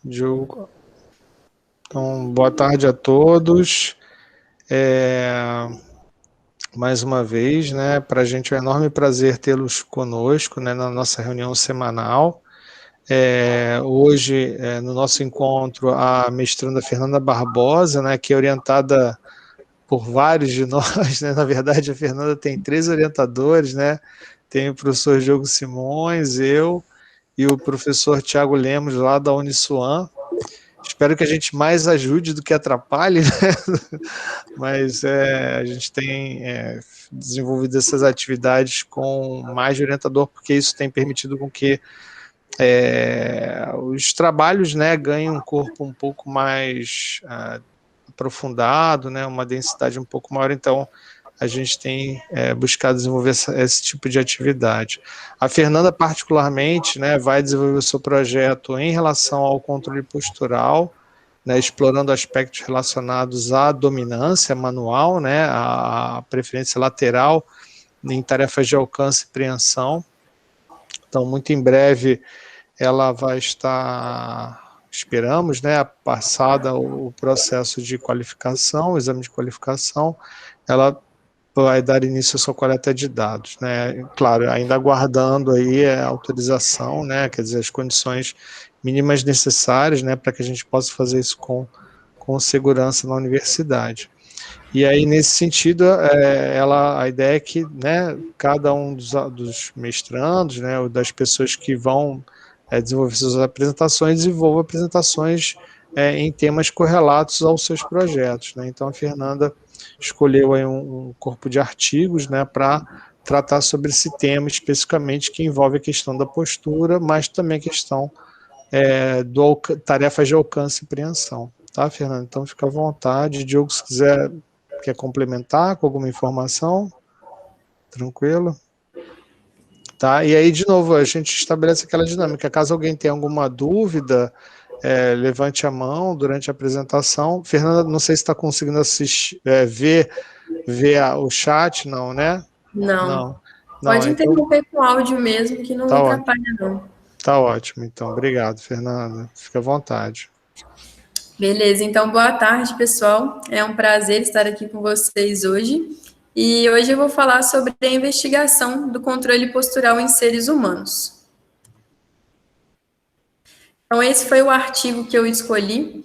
Diogo. Então, boa tarde a todos. Mais uma vez, né, para a gente é um enorme prazer tê-los conosco, né, na nossa reunião semanal. Hoje, no nosso encontro, a mestranda Fernanda Barbosa, né, que é orientada por vários de nós, né, na verdade a Fernanda tem 3 orientadores, né, tem o professor Diogo Simões, eu e o professor Tiago Lemos, lá da Uniswan. Espero que a gente mais ajude do que atrapalhe, né? Mas a gente tem desenvolvido essas atividades com mais de orientador, porque isso tem permitido com que os trabalhos, né, ganhem um corpo um pouco mais aprofundado, né, uma densidade um pouco maior. Então, a gente tem buscado desenvolver esse tipo de atividade. A Fernanda, particularmente, né, vai desenvolver o seu projeto em relação ao controle postural, né, explorando aspectos relacionados à dominância manual, né, à preferência lateral em tarefas de alcance e preensão. Então, muito em breve, ela vai estar, esperamos, né, passada o processo de qualificação, o exame de qualificação, ela vai dar início à sua coleta de dados, né? Claro, ainda aguardando aí a autorização, né? Quer dizer, as condições mínimas necessárias, né, para que a gente possa fazer isso com segurança na universidade. E aí, nesse sentido, a ideia é que, né, cada um dos mestrandos, né, ou das pessoas que vão desenvolver suas apresentações, desenvolva apresentações em temas correlatos aos seus projetos, né? Então, a Fernanda escolheu aí um corpo de artigos, né, para tratar sobre esse tema especificamente, que envolve a questão da postura, mas também a questão tarefas de alcance e preensão. Tá, Fernanda? Então, fica à vontade. Diogo, se quer complementar com alguma informação? Tranquilo? Tá, e aí, de novo, a gente estabelece aquela dinâmica. Caso alguém tenha alguma dúvida, levante a mão durante a apresentação. Fernanda, não sei se está conseguindo assistir, ver o chat, não, né? Não. Não, Pode então interromper com áudio mesmo, que não tá ótimo. atrapalha, não. Tá ótimo, então. Obrigado, Fernanda. Fica à vontade. Beleza, então boa tarde, pessoal. É um prazer estar aqui com vocês hoje. E hoje eu vou falar sobre a investigação do controle postural em seres humanos. Então, esse foi o artigo que eu escolhi,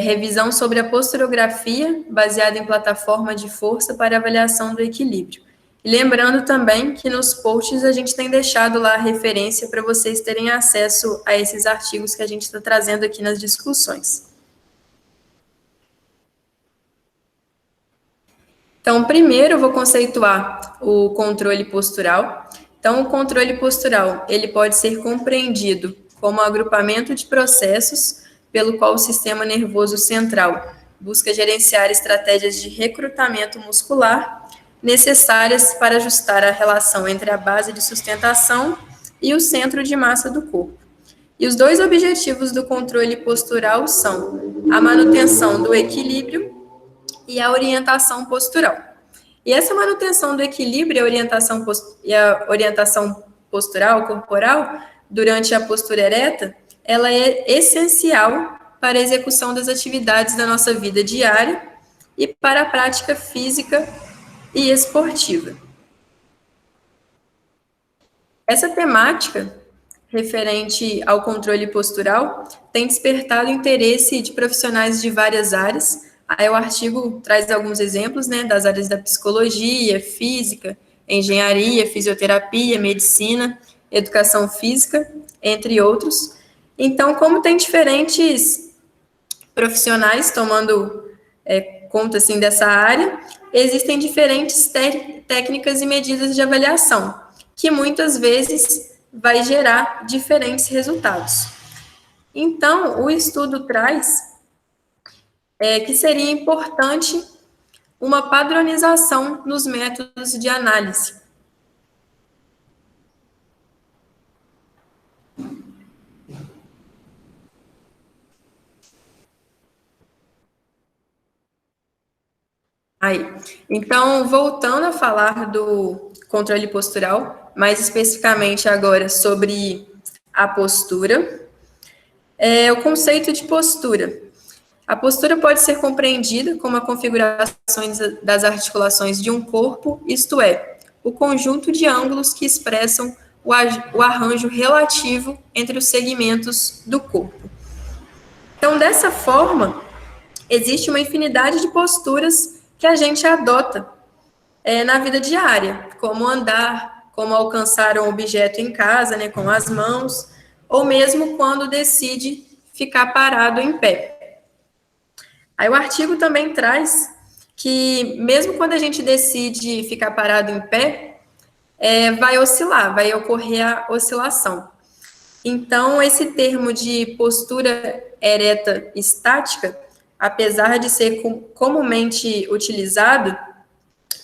revisão sobre a posturografia, baseada em plataforma de força para avaliação do equilíbrio. E lembrando também que nos posts a gente tem deixado lá a referência para vocês terem acesso a esses artigos que a gente está trazendo aqui nas discussões. Então, primeiro eu vou conceituar o controle postural. Então, o controle postural, ele pode ser compreendido como agrupamento de processos pelo qual o sistema nervoso central busca gerenciar estratégias de recrutamento muscular necessárias para ajustar a relação entre a base de sustentação e o centro de massa do corpo. E os dois objetivos do controle postural são a manutenção do equilíbrio e a orientação postural. E essa manutenção do equilíbrio e a orientação postural, corporal, durante a postura ereta, ela é essencial para a execução das atividades da nossa vida diária e para a prática física e esportiva. Essa temática, referente ao controle postural, tem despertado interesse de profissionais de várias áreas. Aí o artigo traz alguns exemplos, né, das áreas da psicologia, física, engenharia, fisioterapia, medicina, educação física, entre outros. Então, como tem diferentes profissionais tomando conta assim dessa área, existem diferentes técnicas e medidas de avaliação, que muitas vezes vai gerar diferentes resultados. Então, o estudo traz que seria importante uma padronização nos métodos de análise. Aí, então, voltando a falar do controle postural, mais especificamente agora sobre a postura. É o conceito de postura. A postura pode ser compreendida como a configuração das articulações de um corpo, isto é, o conjunto de ângulos que expressam o arranjo relativo entre os segmentos do corpo. Então, dessa forma, existe uma infinidade de posturas que a gente adota na vida diária, como andar, como alcançar um objeto em casa, né, com as mãos, ou mesmo quando decide ficar parado em pé. Aí o artigo também traz que, mesmo quando a gente decide ficar parado em pé, vai oscilar, vai ocorrer a oscilação. Então, esse termo de postura ereta estática, apesar de ser comumente utilizado,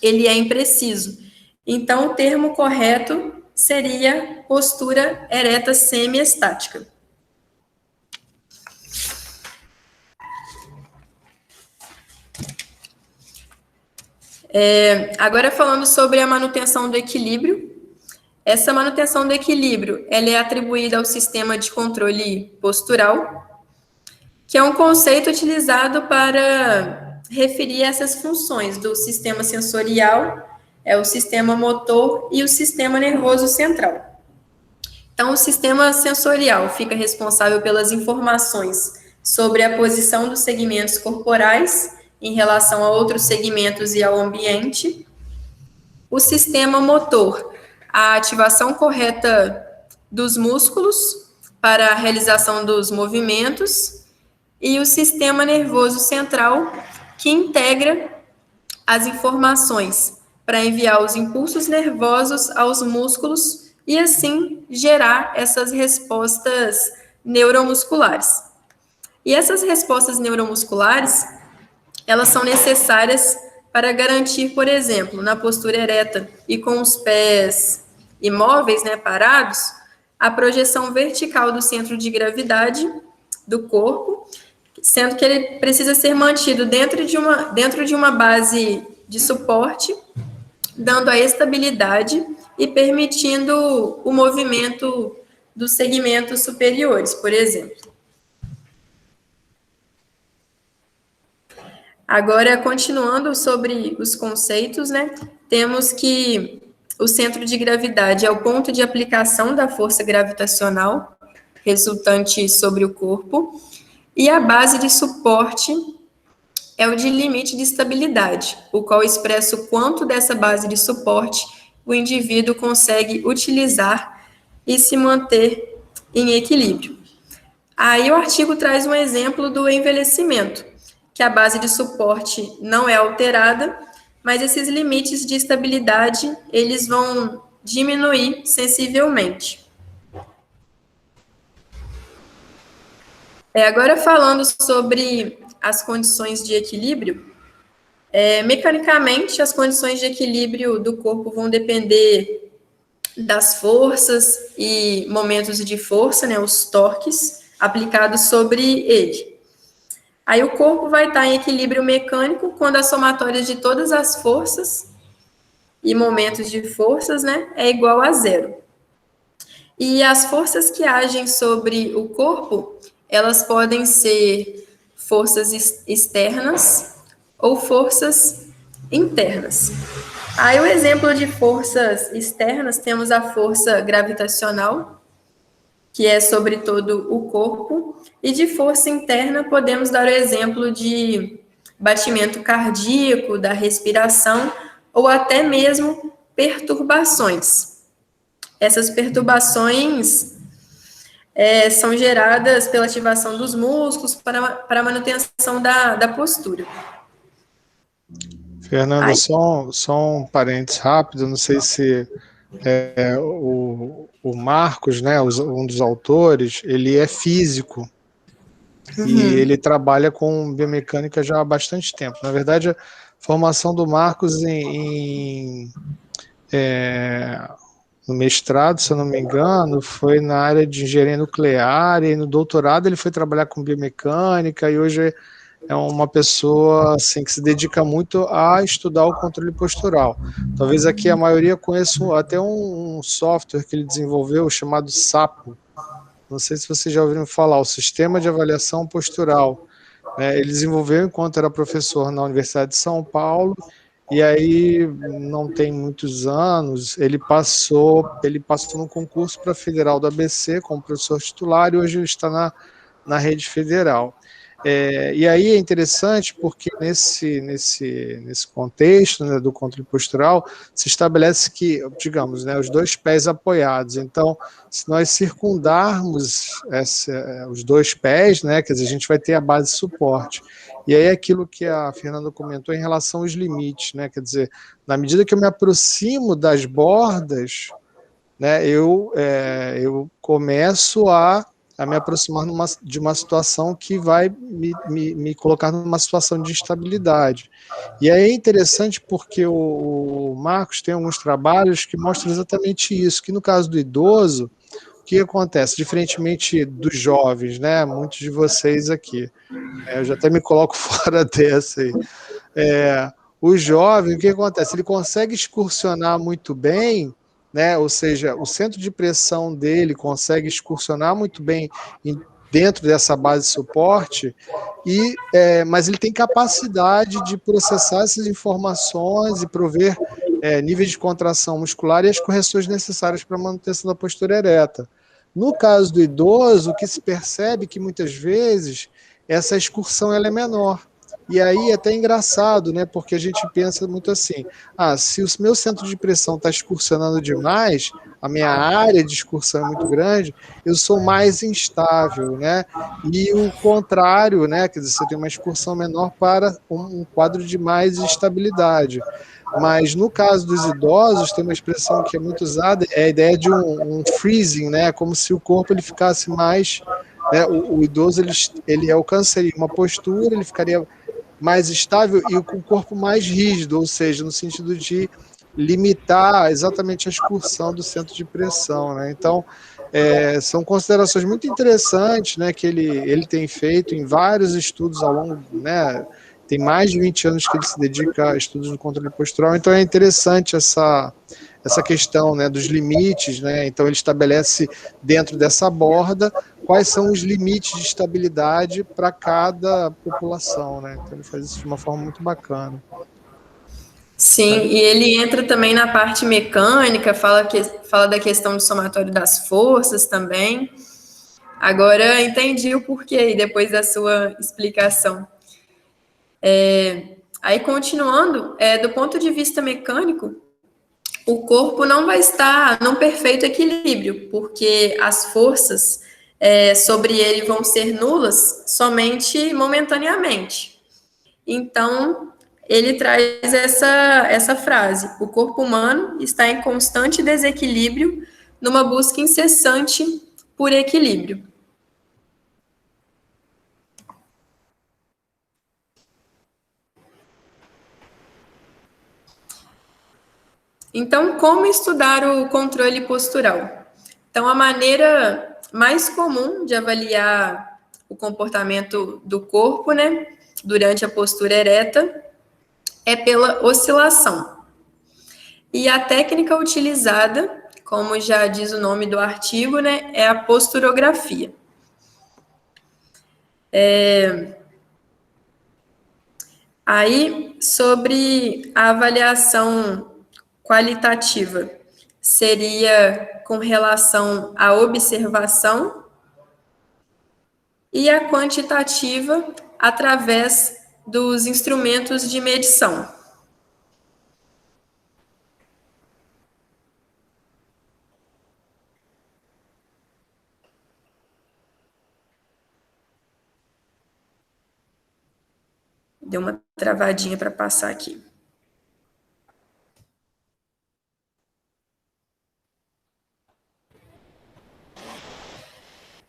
ele é impreciso. Então, o termo correto seria postura ereta semiestática. Agora, falando sobre a manutenção do equilíbrio, essa manutenção do equilíbrio ela é atribuída ao sistema de controle postural, que é um conceito utilizado para referir essas funções do sistema sensorial, o sistema motor e o sistema nervoso central. Então, o sistema sensorial fica responsável pelas informações sobre a posição dos segmentos corporais em relação a outros segmentos e ao ambiente. O sistema motor, a ativação correta dos músculos para a realização dos movimentos, e o sistema nervoso central, que integra as informações para enviar os impulsos nervosos aos músculos e, assim, gerar essas respostas neuromusculares. E essas respostas neuromusculares, elas são necessárias para garantir, por exemplo, na postura ereta e com os pés imóveis, né, parados, a projeção vertical do centro de gravidade do corpo, sendo que ele precisa ser mantido dentro de uma base de suporte, dando a estabilidade e permitindo o movimento dos segmentos superiores, por exemplo. Agora, continuando sobre os conceitos, né, temos que o centro de gravidade é o ponto de aplicação da força gravitacional resultante sobre o corpo, e a base de suporte é o de limite de estabilidade, o qual expressa o quanto dessa base de suporte o indivíduo consegue utilizar e se manter em equilíbrio. Aí o artigo traz um exemplo do envelhecimento, que a base de suporte não é alterada, mas esses limites de estabilidade, eles vão diminuir sensivelmente. Agora, falando sobre as condições de equilíbrio, mecanicamente, as condições de equilíbrio do corpo vão depender das forças e momentos de força, né, os torques, aplicados sobre ele. Aí o corpo vai estar em equilíbrio mecânico quando a somatória de todas as forças e momentos de forças, né, é igual a zero. E as forças que agem sobre o corpo, elas podem ser forças externas ou forças internas. Aí o exemplo de forças externas, temos a força gravitacional, que é sobre todo o corpo, e de força interna podemos dar o exemplo de batimento cardíaco, da respiração, ou até mesmo perturbações. Essas perturbações são geradas pela ativação dos músculos para a manutenção da postura. Fernanda, só um parênteses rápido, não sei se o Marcos, né, um dos autores, ele é físico, e ele trabalha com biomecânica já há bastante tempo. Na verdade, a formação do Marcos no mestrado, se eu não me engano, foi na área de engenharia nuclear, e no doutorado ele foi trabalhar com biomecânica, e hoje é uma pessoa assim, que se dedica muito a estudar o controle postural. Talvez aqui a maioria conheça até um software que ele desenvolveu chamado Sapo. não sei se vocês já ouviram falar, o Sistema de Avaliação Postural, né? Ele desenvolveu enquanto era professor na Universidade de São Paulo, e aí não tem muitos anos, ele passou num concurso para a Federal do ABC como professor titular, e hoje ele está na rede federal. E aí é interessante porque nesse contexto, né, do controle postural, se estabelece que, digamos, né, os dois pés apoiados. Então, se nós circundarmos os dois pés, né, quer dizer, a gente vai ter a base de suporte. E aí é aquilo que a Fernanda comentou em relação aos limites, né, quer dizer, na medida que eu me aproximo das bordas, né, eu começo a me aproximar de uma situação que vai me colocar numa situação de instabilidade. E aí é interessante porque o Marcos tem alguns trabalhos que mostram exatamente isso, que no caso do idoso, o que acontece? Diferentemente dos jovens, né, muitos de vocês aqui, eu já até me coloco fora dessa aí, o jovem, o que acontece? Ele consegue excursionar muito bem, né? Ou seja, o centro de pressão dele consegue excursionar muito bem dentro dessa base de suporte, mas ele tem capacidade de processar essas informações e prover níveis de contração muscular e as correções necessárias para a manutenção da postura ereta. No caso do idoso, o que se percebe é que muitas vezes essa excursão ela é menor. E aí é até engraçado, né? Porque a gente pensa muito assim, se o meu centro de pressão está excursionando demais, a minha área de excursão é muito grande, eu sou mais instável, né? E o contrário, né? Quer dizer, você tem uma excursão menor para um quadro de mais estabilidade. Mas no caso dos idosos, tem uma expressão que é muito usada, é a ideia de um freezing, né? Como se o corpo ele ficasse mais... Né? O idoso ele alcançaria uma postura, ele ficaria mais estável e com o corpo mais rígido, ou seja, no sentido de limitar exatamente a excursão do centro de pressão, né? Então, são considerações muito interessantes, né, que ele tem feito em vários estudos ao longo, né, tem mais de 20 anos que ele se dedica a estudos do controle postural, então é interessante essa questão, né, dos limites, né? Então ele estabelece dentro dessa borda quais são os limites de estabilidade para cada população, né? Então ele faz isso de uma forma muito bacana. Sim, e ele entra também na parte mecânica, fala da questão do somatório das forças também. Agora entendi o porquê depois da sua explicação. Aí continuando, do ponto de vista mecânico, o corpo não vai estar num perfeito equilíbrio, porque as forças sobre ele vão ser nulas somente momentaneamente. Então, ele traz essa frase: o corpo humano está em constante desequilíbrio, numa busca incessante por equilíbrio. Então, como estudar o controle postural? Então, a maneira mais comum de avaliar o comportamento do corpo, né, durante a postura ereta, é pela oscilação. E a técnica utilizada, como já diz o nome do artigo, né, é a posturografia. Aí, sobre a avaliação qualitativa, seria com relação à observação, e a quantitativa através dos instrumentos de medição. Deu uma travadinha para passar aqui.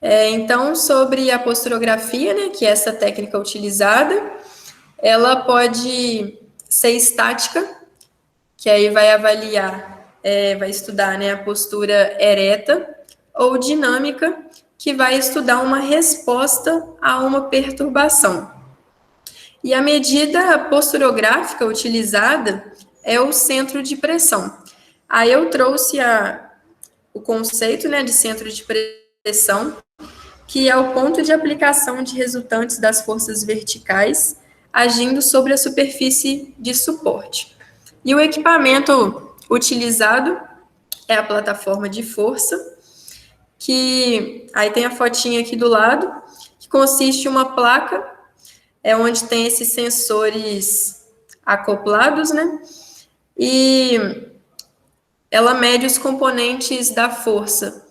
Então, sobre a posturografia, né, que é essa técnica utilizada, ela pode ser estática, que aí vai avaliar, vai estudar, né, a postura ereta, ou dinâmica, que vai estudar uma resposta a uma perturbação. E a medida posturográfica utilizada é o centro de pressão. Aí eu trouxe o conceito, né, de centro de pressão pressão, que é o ponto de aplicação de resultantes das forças verticais agindo sobre a superfície de suporte. E o equipamento utilizado é a plataforma de força, que aí tem a fotinha aqui do lado, que consiste em uma placa, onde tem esses sensores acoplados, né? E ela mede os componentes da força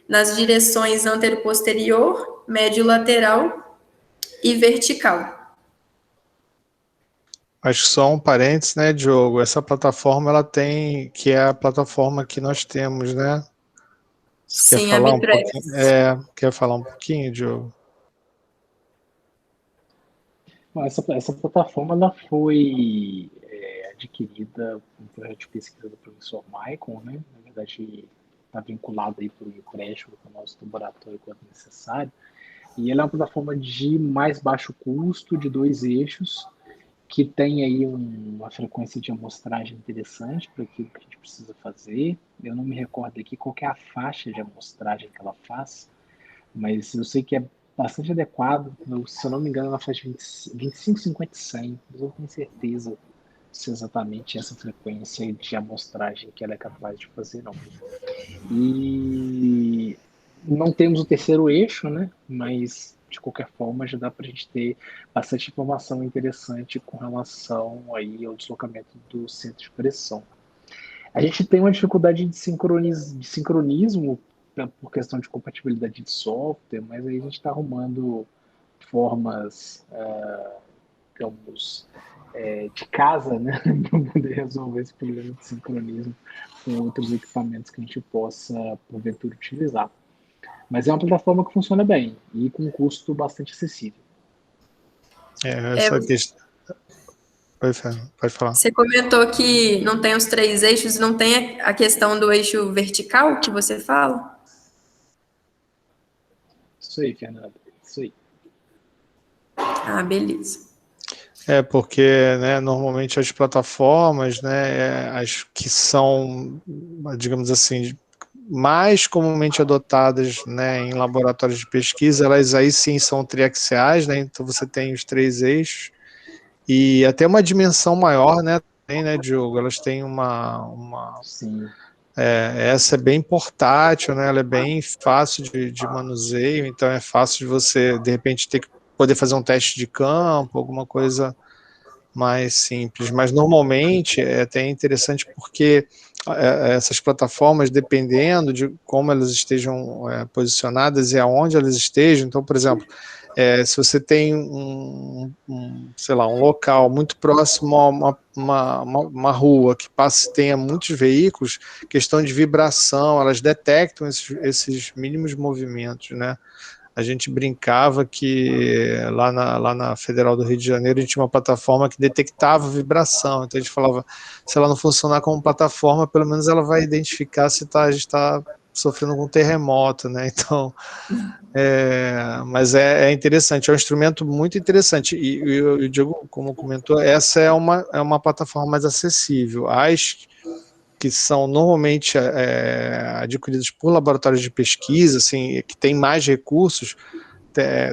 nas direções antero-posterior, médio-lateral e vertical. Acho que só um parênteses, né, Diogo? Essa plataforma, ela tem, que é a plataforma que nós temos, né? Você Sim, quer a falar um Mitrex. pouquinho? Quer falar um pouquinho, Diogo? Essa plataforma ela foi adquirida por um projeto de pesquisa do professor Michael, né? Na verdade, está vinculado aí por um empréstimo para o nosso laboratório quando necessário. E ela é uma plataforma de mais baixo custo, de 2 eixos, que tem aí uma frequência de amostragem interessante para aquilo que a gente precisa fazer. Eu não me recordo aqui qual que é a faixa de amostragem que ela faz, mas eu sei que é bastante adequado. Se eu não me engano, ela faz 25, 50 e 100, mas eu não tenho certeza se exatamente essa frequência de amostragem que ela é capaz de fazer, não. E não temos o terceiro eixo, né? Mas de qualquer forma já dá para a gente ter bastante informação interessante com relação aí ao deslocamento do centro de pressão. A gente tem uma dificuldade de sincronismo por questão de compatibilidade de software, mas aí a gente está arrumando formas, digamos, de casa, né, para poder resolver esse problema de sincronismo com outros equipamentos que a gente possa, porventura, utilizar. Mas é uma plataforma que funciona bem e com um custo bastante acessível. Essa questão... Pode falar. Você comentou que não tem os 3 eixos, não tem a questão do eixo vertical que você fala? Isso aí, Fernanda. Isso aí. Ah, beleza. Porque, né, normalmente as plataformas, né, as que são, digamos assim, mais comumente adotadas, né, em laboratórios de pesquisa, elas aí sim são triaxiais, né, então você tem os 3 eixos, e até uma dimensão maior, né, também, né, Diogo? Elas têm Sim. Essa é bem portátil, né, ela é bem fácil de manuseio, então é fácil de você, de repente, ter que poder fazer um teste de campo, alguma coisa mais simples, mas normalmente é até interessante porque essas plataformas, dependendo de como elas estejam posicionadas e aonde elas estejam, então, por exemplo, se você tem sei lá, um local muito próximo a uma rua que tenha muitos veículos, questão de vibração, elas detectam esses mínimos movimentos, né? A gente brincava que lá na Federal do Rio de Janeiro a gente tinha uma plataforma que detectava vibração, então a gente falava, se ela não funcionar como plataforma, pelo menos ela vai identificar se a gente está sofrendo algum terremoto, né? Então, mas é interessante, é um instrumento muito interessante, e o Diego, como comentou, essa é uma plataforma mais acessível. As que são normalmente adquiridos por laboratórios de pesquisa, assim, que tem mais recursos,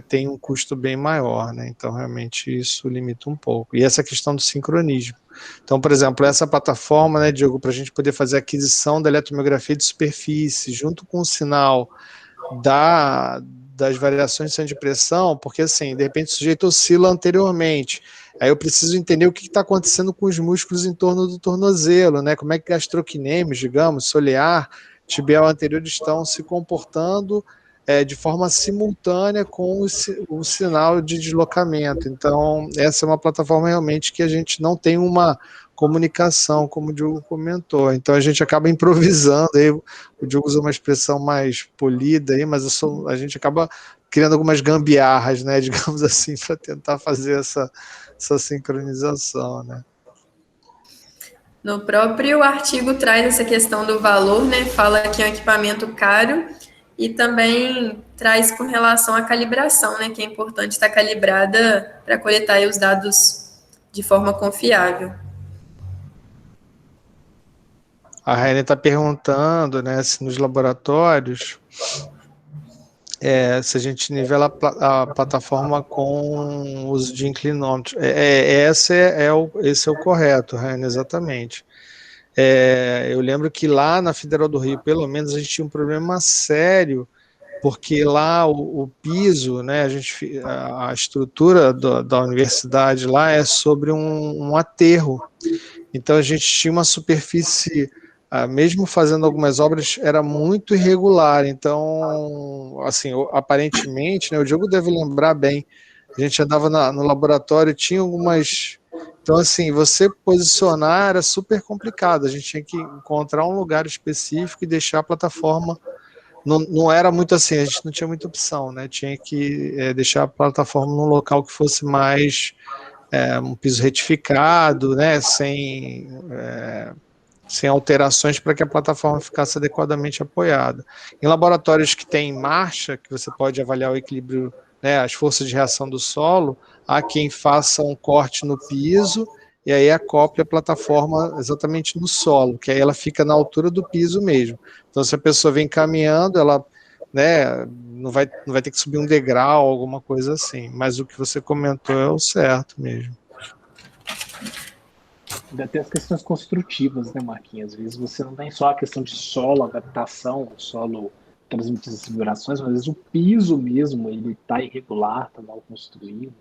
tem um custo bem maior, né? Então, realmente, isso limita um pouco. E essa questão do sincronismo. Então, por exemplo, essa plataforma, né, Diogo, para a gente poder fazer a aquisição da eletromiografia de superfície, junto com o sinal das variações de pressão, porque, assim, de repente o sujeito oscila anteriormente, aí eu preciso entender o que está acontecendo com os músculos em torno do tornozelo, né? Como é que gastrocnêmios, digamos, solear, tibial anterior estão se comportando de forma simultânea com o sinal de deslocamento. Então, essa é uma plataforma realmente que a gente não tem uma comunicação, como o Diogo comentou. Então, a gente acaba improvisando. Aí, o Diogo usa uma expressão mais polida, aí, mas a gente acaba criando algumas gambiarras, né, digamos assim, para tentar fazer essa sincronização, né? No próprio artigo traz essa questão do valor, né? Fala que é um equipamento caro e também traz com relação à calibração, né? Que é importante estar calibrada para coletar os dados de forma confiável. A Raine está perguntando, né, se nos laboratórios se a gente nivela a plataforma com o uso de inclinômetro. Esse é o correto, Rainer, exatamente. Eu lembro que lá na Federal do Rio, pelo menos, a gente tinha um problema sério, porque lá o piso, né, a estrutura da universidade lá é sobre um aterro. Então a gente tinha uma superfície, mesmo fazendo algumas obras, era muito irregular. Então, assim, aparentemente, né, o Diogo deve lembrar bem, a gente andava no laboratório, tinha algumas... Então, assim, você posicionar era super complicado, a gente tinha que encontrar um lugar específico e deixar a plataforma... Não era muito assim, a gente não tinha muita opção, né? Tinha que deixar a plataforma num local que fosse mais um piso retificado, né? Sem alterações para que a plataforma ficasse adequadamente apoiada. Em laboratórios que tem marcha, que você pode avaliar o equilíbrio, né, as forças de reação do solo, há quem faça um corte no piso e aí acople a plataforma exatamente no solo, que aí ela fica na altura do piso mesmo. Então, se a pessoa vem caminhando, ela, né, não vai ter que subir um degrau, alguma coisa assim. Mas o que você comentou é o certo mesmo. Ainda tem as questões construtivas, né, Marquinhos? Às vezes você não tem só a questão de solo, adaptação, o solo transmitir as vibrações, mas às vezes o piso mesmo, ele está irregular, está mal construído.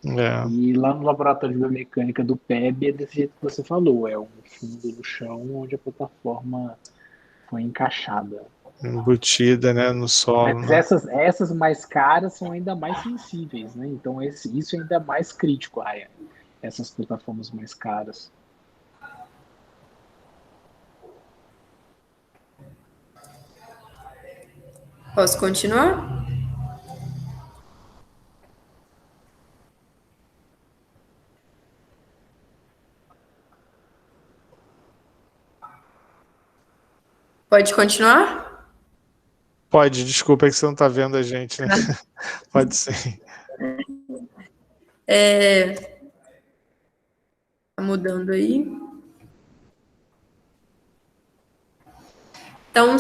E lá no laboratório de biomecânica do PEB é desse jeito que você falou, é um fundo no chão onde a plataforma foi encaixada. Embutida, né, no solo. Mas né? essas mais caras são ainda mais sensíveis, né? Então isso é ainda mais crítico, Ryan, essas plataformas mais caras. Posso continuar? Pode continuar? Pode, desculpa, é que você não está vendo a gente, né? Pode ser. Tá mudando aí. Então,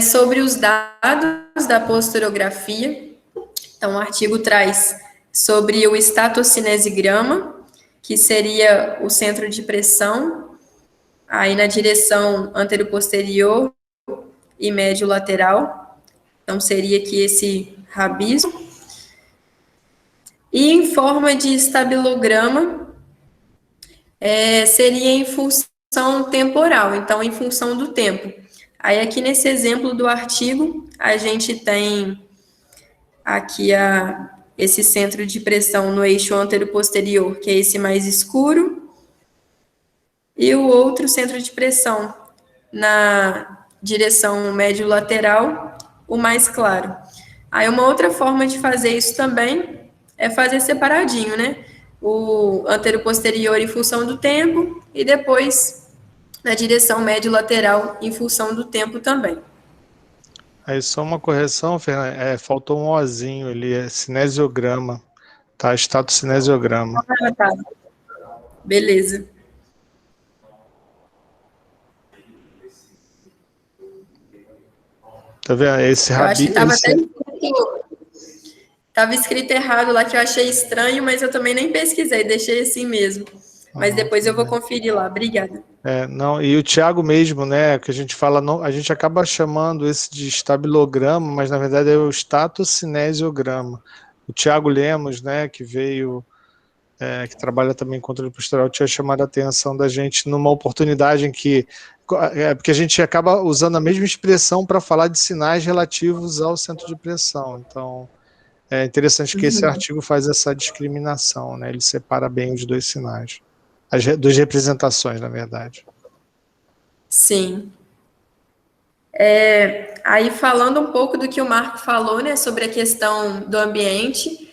sobre os dados da posturografia, então o artigo traz sobre o estatocinesegrama, que seria o centro de pressão, aí na direção anteroposterior e médio-lateral, então seria aqui esse rabisco. E em forma de estabilograma, seria em função temporal, então em função do tempo. Aí aqui nesse exemplo do artigo, a gente tem aqui esse centro de pressão no eixo anteroposterior, que é esse mais escuro, e o outro centro de pressão na direção médio-lateral, o mais claro. Aí uma outra forma de fazer isso também é fazer separadinho, né? O anteroposterior em função do tempo e depois na direção médio-lateral em função do tempo também. Aí só uma correção, Fernanda, faltou um ozinho ali, é cinesiograma, tá? Estatocineseograma. Tá. Beleza. Tá vendo? Esse rabisco. Eu acho que estava escrito errado lá, que eu achei estranho, mas eu também nem pesquisei, deixei assim mesmo. Mas depois eu vou conferir lá. Obrigada. Não, e o Thiago mesmo, né, que a gente fala, a gente acaba chamando esse de estabilograma, mas na verdade é o estatocineseograma. O Thiago Lemos, né, que veio, que trabalha também com controle postural, tinha chamado a atenção da gente numa oportunidade em que, porque a gente acaba usando a mesma expressão para falar de sinais relativos ao centro de pressão. Então, é interessante que esse artigo faz essa discriminação, né, ele separa bem os dois sinais. As duas representações, na verdade. Sim. Aí, falando um pouco do que o Marco falou, né, sobre a questão do ambiente,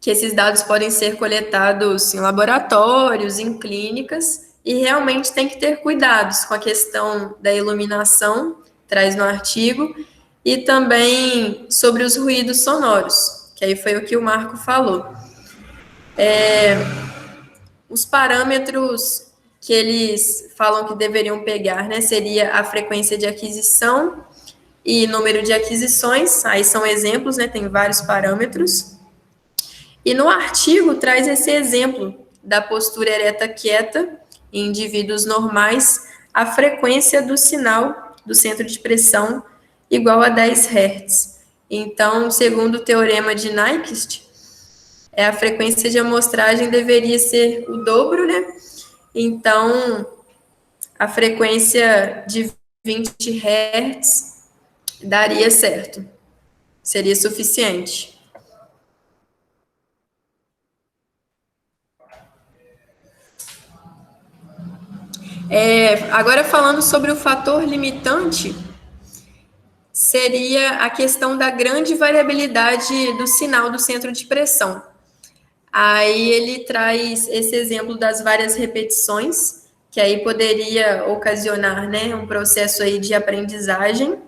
que esses dados podem ser coletados em laboratórios, em clínicas, e realmente tem que ter cuidados com a questão da iluminação, traz no artigo, e também sobre os ruídos sonoros, que aí foi o que o Marco falou. Os parâmetros que eles falam que deveriam pegar, né, seria a frequência de aquisição e número de aquisições, aí são exemplos, né, tem vários parâmetros. E no artigo traz esse exemplo da postura ereta quieta em indivíduos normais, a frequência do sinal do centro de pressão igual a 10 Hz. Então, segundo o teorema de Nyquist, a frequência de amostragem deveria ser o dobro, né? Então, a frequência de 20 Hz daria certo, seria suficiente. Agora, falando sobre o fator limitante, seria a questão da grande variabilidade do sinal do centro de pressão. Aí ele traz esse exemplo das várias repetições, que aí poderia ocasionar, né, um processo aí de aprendizagem.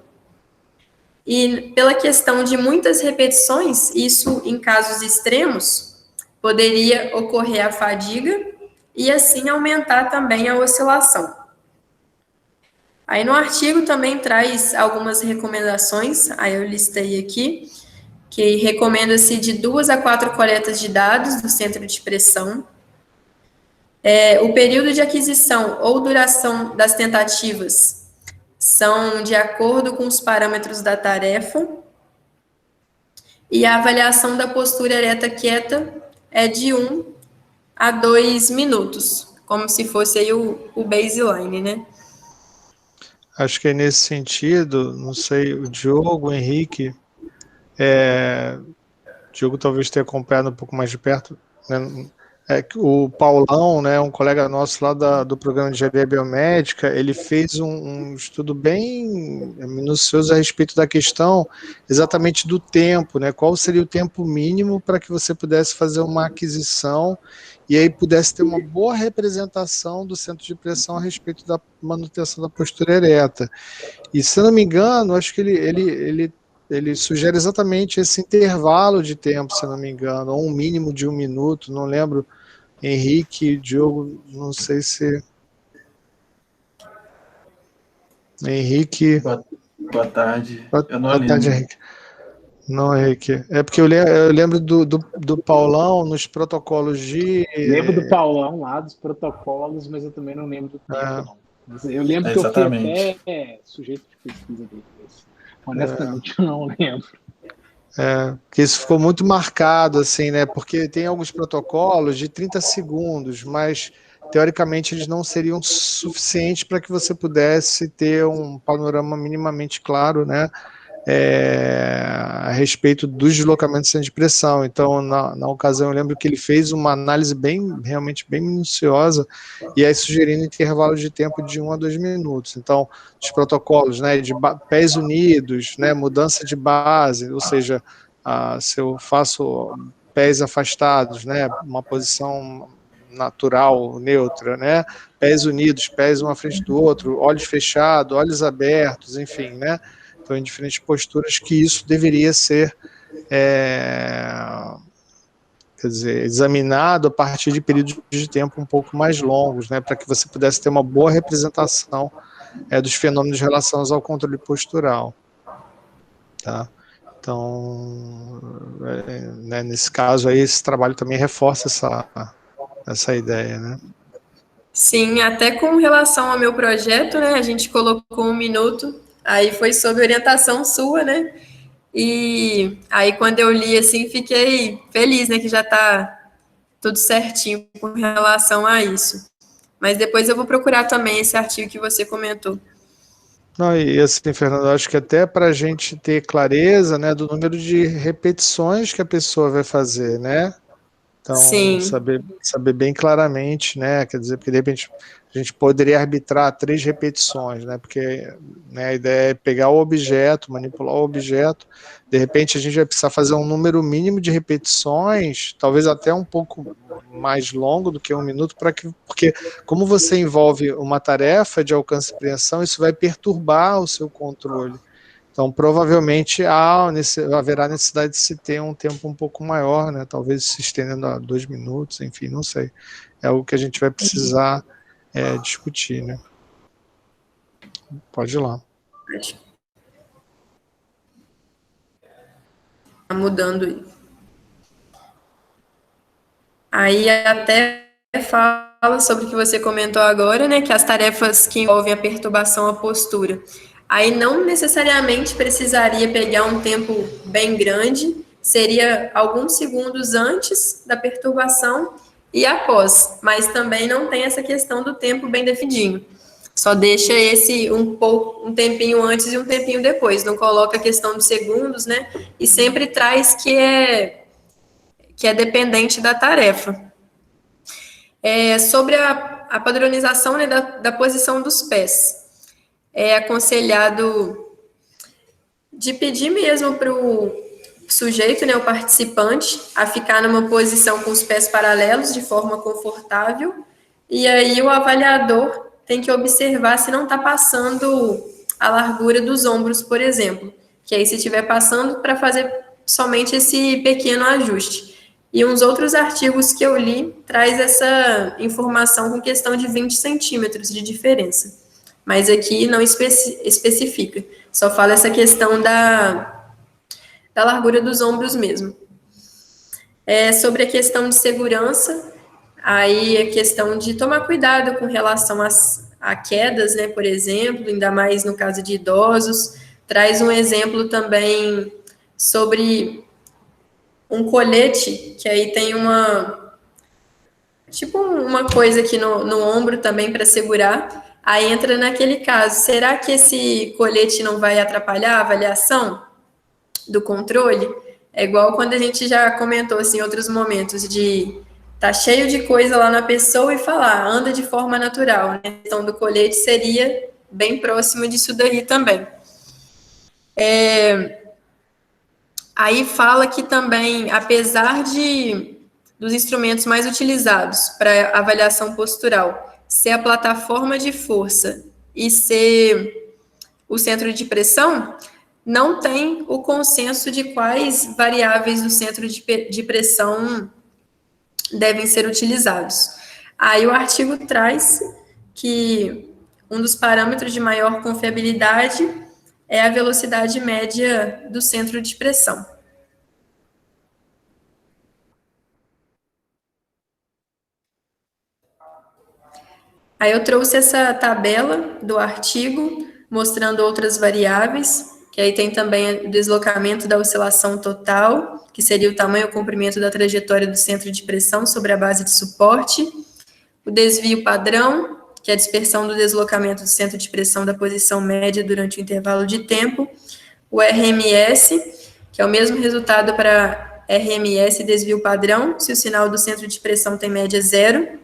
E pela questão de muitas repetições, isso em casos extremos, poderia ocorrer a fadiga e assim aumentar também a oscilação. Aí no artigo também traz algumas recomendações, aí eu listei aqui, que recomenda-se de 2 a 4 coletas de dados do centro de pressão. O período de aquisição ou duração das tentativas são de acordo com os parâmetros da tarefa. E a avaliação da postura ereta quieta é de 1 a 2 minutos, como se fosse aí o baseline, né? Acho que é nesse sentido, não sei, o Diogo, o Henrique, o Diogo talvez tenha acompanhado um pouco mais de perto, né? O Paulão, né, um colega nosso lá do programa de engenharia biomédica, ele fez um estudo bem minucioso a respeito da questão exatamente do tempo, né? Qual seria o tempo mínimo para que você pudesse fazer uma aquisição e aí pudesse ter uma boa representação do centro de pressão a respeito da manutenção da postura ereta. E se eu não me engano, acho que ele sugere exatamente esse intervalo de tempo, se eu não me engano, ou um mínimo de 1 minuto, não lembro. Henrique, Diogo, não sei se... Henrique... Boa tarde. Eu não boa lembro. tarde, Henrique. Não, Henrique. É porque eu lembro do Paulão nos protocolos de... Lembro do Paulão lá, dos protocolos, mas eu também não lembro do tempo, não. Mas eu lembro que eu fui até sujeito de pesquisa dele. Honestamente, eu não lembro. Porque isso ficou muito marcado, assim, né? Porque tem alguns protocolos de 30 segundos, mas teoricamente eles não seriam suficientes para que você pudesse ter um panorama minimamente claro, né? A respeito dos deslocamentos de centro de pressão. Então, na ocasião, eu lembro que ele fez uma análise realmente bem minuciosa, e aí sugerindo intervalo de tempo de 1 a 2 minutos. Então, os protocolos, né, de pés unidos, né, mudança de base, ou seja, se eu faço pés afastados, né, uma posição natural, neutra, né, pés unidos, pés um à frente do outro, olhos fechados, olhos abertos, enfim, né, então, em diferentes posturas, que isso deveria ser quer dizer, examinado a partir de períodos de tempo um pouco mais longos, né, para que você pudesse ter uma boa representação dos fenômenos relacionados ao controle postural. Tá? Então, né, nesse caso aí, esse trabalho também reforça essa ideia, né? Sim, até com relação ao meu projeto, né, a gente colocou 1 minuto, aí foi sob orientação sua, né, e aí quando eu li, assim, fiquei feliz, né, que já está tudo certinho com relação a isso. Mas depois eu vou procurar também esse artigo que você comentou. Não, e assim, Fernando, acho que até para a gente ter clareza, né, do número de repetições que a pessoa vai fazer, né? Então, sim, saber bem claramente, né? Quer dizer, porque de repente a gente poderia arbitrar 3 repetições, né? Porque, né, a ideia é pegar o objeto, manipular o objeto, de repente a gente vai precisar fazer um número mínimo de repetições, talvez até um pouco mais longo do que 1 minuto, porque como você envolve uma tarefa de alcance e apreensão, isso vai perturbar o seu controle. Então, provavelmente haverá necessidade de se ter um tempo um pouco maior, né? Talvez se estendendo a 2 minutos, enfim, não sei. É algo que a gente vai precisar discutir, né? Pode ir lá. mudando. Aí até fala sobre o que você comentou agora, né, que as tarefas que envolvem a perturbação à postura. Aí não necessariamente precisaria pegar um tempo bem grande, seria alguns segundos antes da perturbação e após, mas também não tem essa questão do tempo bem definidinho. Só deixa esse um tempinho antes e um tempinho depois, não coloca a questão dos segundos, né? E sempre traz que é dependente da tarefa. Sobre a padronização, né, da posição dos pés. É aconselhado de pedir mesmo para o sujeito, né, o participante, a ficar numa posição com os pés paralelos, de forma confortável, e aí o avaliador tem que observar se não está passando a largura dos ombros, por exemplo, que aí se estiver passando, para fazer somente esse pequeno ajuste. E uns outros artigos que eu li traz essa informação com questão de 20 centímetros de diferença. Mas aqui não especifica. Só fala essa questão da largura dos ombros mesmo. Sobre a questão de segurança, aí a questão de tomar cuidado com relação a quedas, né, por exemplo, ainda mais no caso de idosos. Traz um exemplo também sobre um colete, que aí tem uma coisa aqui no ombro também para segurar. Aí entra naquele caso, será que esse colete não vai atrapalhar a avaliação do controle? É igual quando a gente já comentou assim, em outros momentos, de tá cheio de coisa lá na pessoa e falar, anda de forma natural, né? A questão do colete seria bem próximo disso daí também. Aí fala que também, apesar dos instrumentos mais utilizados para avaliação postural ser a plataforma de força e ser o centro de pressão, não tem o consenso de quais variáveis do centro de pressão devem ser utilizados. Aí o artigo traz que um dos parâmetros de maior confiabilidade é a velocidade média do centro de pressão. Aí eu trouxe essa tabela do artigo, mostrando outras variáveis, que aí tem também o deslocamento da oscilação total, que seria o tamanho e o comprimento da trajetória do centro de pressão sobre a base de suporte, o desvio padrão, que é a dispersão do deslocamento do centro de pressão da posição média durante o intervalo de tempo, o RMS, que é o mesmo resultado para RMS e desvio padrão, se o sinal do centro de pressão tem média zero,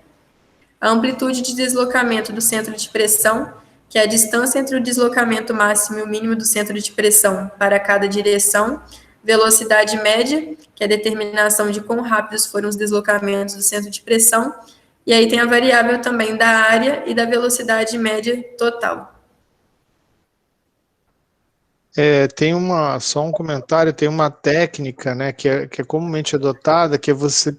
a amplitude de deslocamento do centro de pressão, que é a distância entre o deslocamento máximo e o mínimo do centro de pressão para cada direção, velocidade média, que é a determinação de quão rápidos foram os deslocamentos do centro de pressão, e aí tem a variável também da área e da velocidade média total. Tem só um comentário, tem uma técnica, né, que é comumente adotada, que é você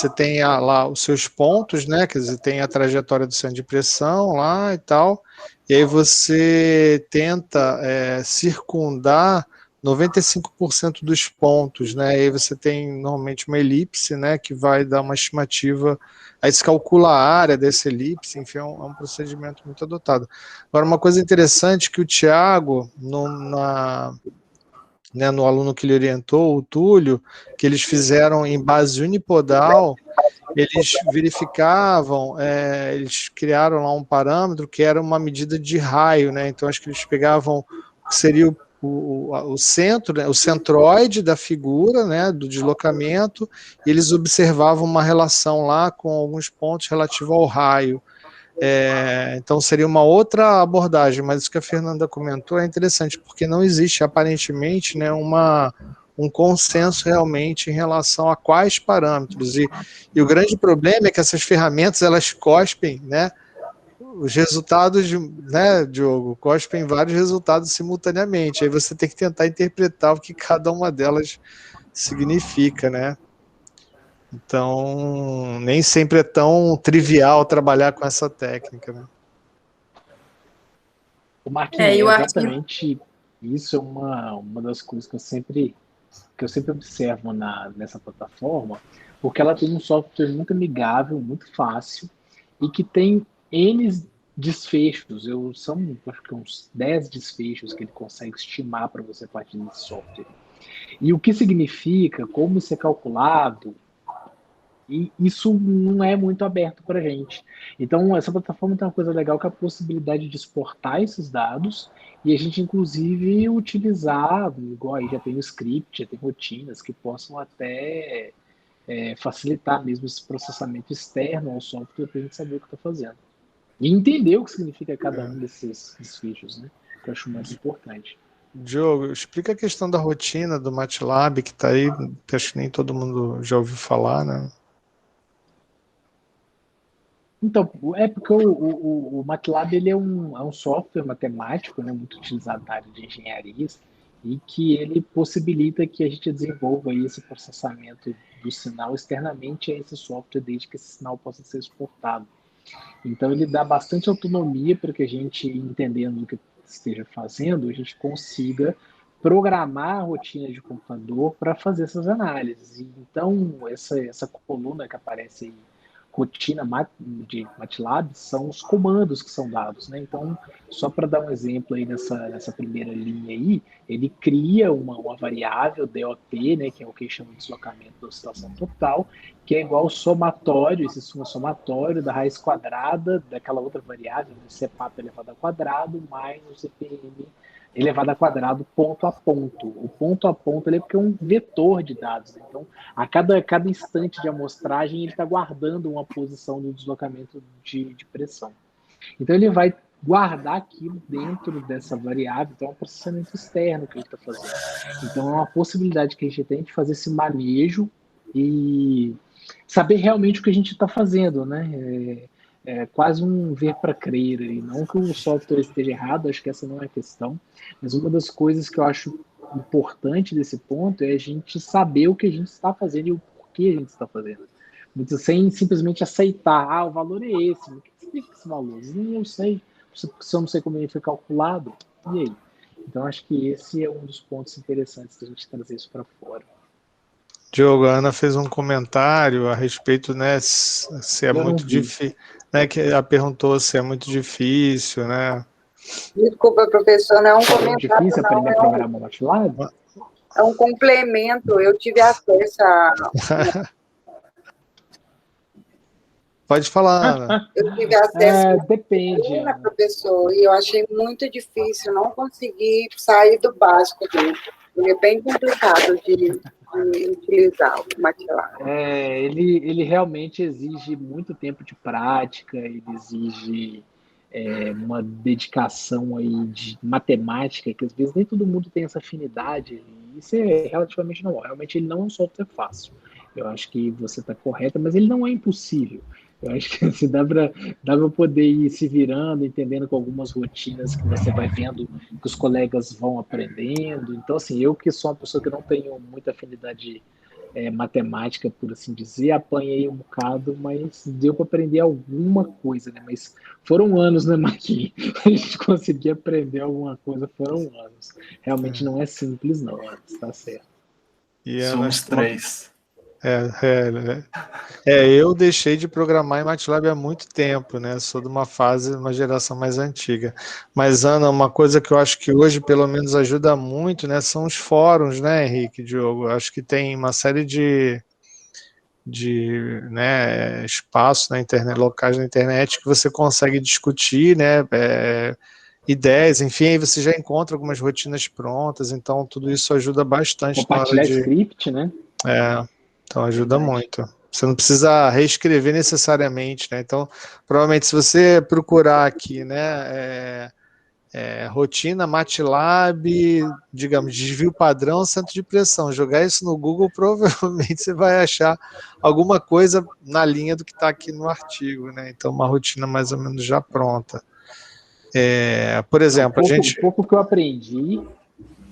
tem lá os seus pontos, né, quer dizer, tem a trajetória do centro de pressão lá e tal, e aí você tenta circundar 95% dos pontos, né, e aí você tem normalmente uma elipse, né, que vai dar uma estimativa, aí se calcula a área dessa elipse, enfim, é um procedimento muito adotado. Agora, uma coisa interessante que o Thiago, no aluno que ele orientou, o Túlio, que eles fizeram em base unipodal, eles verificavam, eles criaram lá um parâmetro que era uma medida de raio, né? Então acho que eles pegavam o que seria o centro, né? O centroide da figura, né? Do deslocamento, e eles observavam uma relação lá com alguns pontos relativos ao raio. Então seria uma outra abordagem, mas isso que a Fernanda comentou é interessante, porque não existe aparentemente, né, um consenso realmente em relação a quais parâmetros, e o grande problema é que essas ferramentas, elas cospem, né, os resultados, né, Diogo, cospem vários resultados simultaneamente, aí você tem que tentar interpretar o que cada uma delas significa, né. Então, nem sempre é tão trivial trabalhar com essa técnica, né? O Marquinhos, exatamente isso é uma das coisas que eu sempre que eu sempre observo nessa plataforma, porque ela tem um software muito amigável, muito fácil, e que tem N desfechos. Acho que uns 10 desfechos que ele consegue estimar para você a partir desse software. E o que significa, como isso é calculado, e isso não é muito aberto para a gente. Então, essa plataforma tem uma coisa legal que é a possibilidade de exportar esses dados e a gente, inclusive, utilizar, igual aí já tem o script, já tem rotinas que possam até facilitar mesmo esse processamento externo ao software para a gente saber o que está fazendo. E entender o que significa cada um desses fichos, né? Que eu acho mais importante. Diogo, explica a questão da rotina do MATLAB, que está aí, que acho que nem todo mundo já ouviu falar, né? Então, é porque o MATLAB ele é um software matemático, né, muito utilizado na área de engenharias e que ele possibilita que a gente desenvolva aí esse processamento do sinal externamente a esse software, desde que esse sinal possa ser exportado. Então, ele dá bastante autonomia para que a gente, entendendo o que esteja fazendo, a gente consiga programar a rotina de computador para fazer essas análises. Então, essa coluna que aparece aí, rotina de MATLAB, são os comandos que são dados, né? Então, só para dar um exemplo aí nessa primeira linha aí, ele cria uma variável DOT, né, que é o que a gente chama de deslocamento da oscilação total, que é igual ao somatório, esse somatório da raiz quadrada daquela outra variável, né, CPAP elevado ao quadrado, mais o CPM elevado ao quadrado ponto a ponto. O ponto a ponto ele é porque é um vetor de dados. Né? Então, a cada instante de amostragem, ele está guardando uma posição do deslocamento de pressão. Então, ele vai guardar aquilo dentro dessa variável. Então, é um processamento externo que ele está fazendo. Então, é uma possibilidade que a gente tem de fazer esse manejo e saber realmente o que a gente está fazendo, né? É quase um ver para crer, e não que o software esteja errado, acho que essa não é a questão, mas uma das coisas que eu acho importante desse ponto é a gente saber o que a gente está fazendo e o porquê a gente está fazendo. Sem simplesmente aceitar, o valor é esse, o que significa esse valor? Eu sei, se eu não sei como ele foi calculado, e aí? Então, acho que esse é um dos pontos interessantes da gente trazer isso para fora. Diogo, a Ana fez um comentário a respeito, né, se é muito difícil, né, que ela perguntou se é muito difícil, né? Desculpa, professor, não é um comentário. É difícil aprender a programar MATLAB? É um complemento, eu tive acesso a... Pode falar, Ana. Eu tive acesso depende, a professor, e eu achei muito difícil, não consegui sair do básico dele. Ele é bem complicado de utilizar o MATLAB. Ele realmente exige muito tempo de prática, ele exige uma dedicação aí de matemática, que às vezes nem todo mundo tem essa afinidade, e isso é relativamente normal. Realmente ele não é um software fácil. Eu acho que você está correta, mas ele não é impossível. Eu acho que assim, dá para poder ir se virando, entendendo com algumas rotinas que você vai vendo que os colegas vão aprendendo. Então, assim, eu que sou uma pessoa que não tenho muita afinidade matemática, por assim dizer, apanhei um bocado, mas deu para aprender alguma coisa, né? Mas foram anos, né, Marquinhos? A gente conseguir aprender alguma coisa, foram anos. Realmente não é simples, não, está certo. E somos 3. Eu deixei de programar em MATLAB há muito tempo, né? Sou de uma geração mais antiga. Mas, Ana, uma coisa que eu acho que hoje, pelo menos, ajuda muito, né? São os fóruns, né, Henrique, Diogo? Acho que tem uma série de espaços na internet, locais na internet, que você consegue discutir, né? Ideias, enfim, aí você já encontra algumas rotinas prontas, então tudo isso ajuda bastante. Compartilhar script, né? Então ajuda muito. Você não precisa reescrever necessariamente, né? Então, provavelmente, se você procurar aqui, né, rotina MATLAB, digamos, desvio padrão, centro de pressão, jogar isso no Google, provavelmente você vai achar alguma coisa na linha do que está aqui no artigo, né? Então, uma rotina mais ou menos já pronta. Por exemplo, o pouco que eu aprendi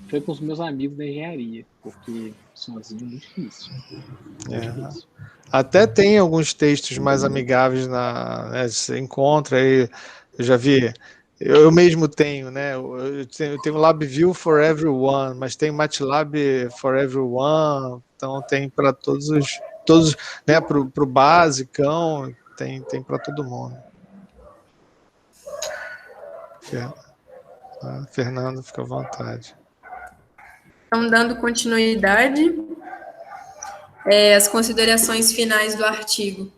foi com os meus amigos da engenharia, porque sozinho é muito difícil. Até tem alguns textos mais amigáveis, né, você encontra aí, eu já vi eu mesmo tenho, né? Eu tenho LabVIEW for Everyone, mas tem MATLAB for Everyone, então tem para todos, né? Para o basicão, tem para todo mundo. Fernando, fica à vontade. Então, dando continuidade, as considerações finais do artigo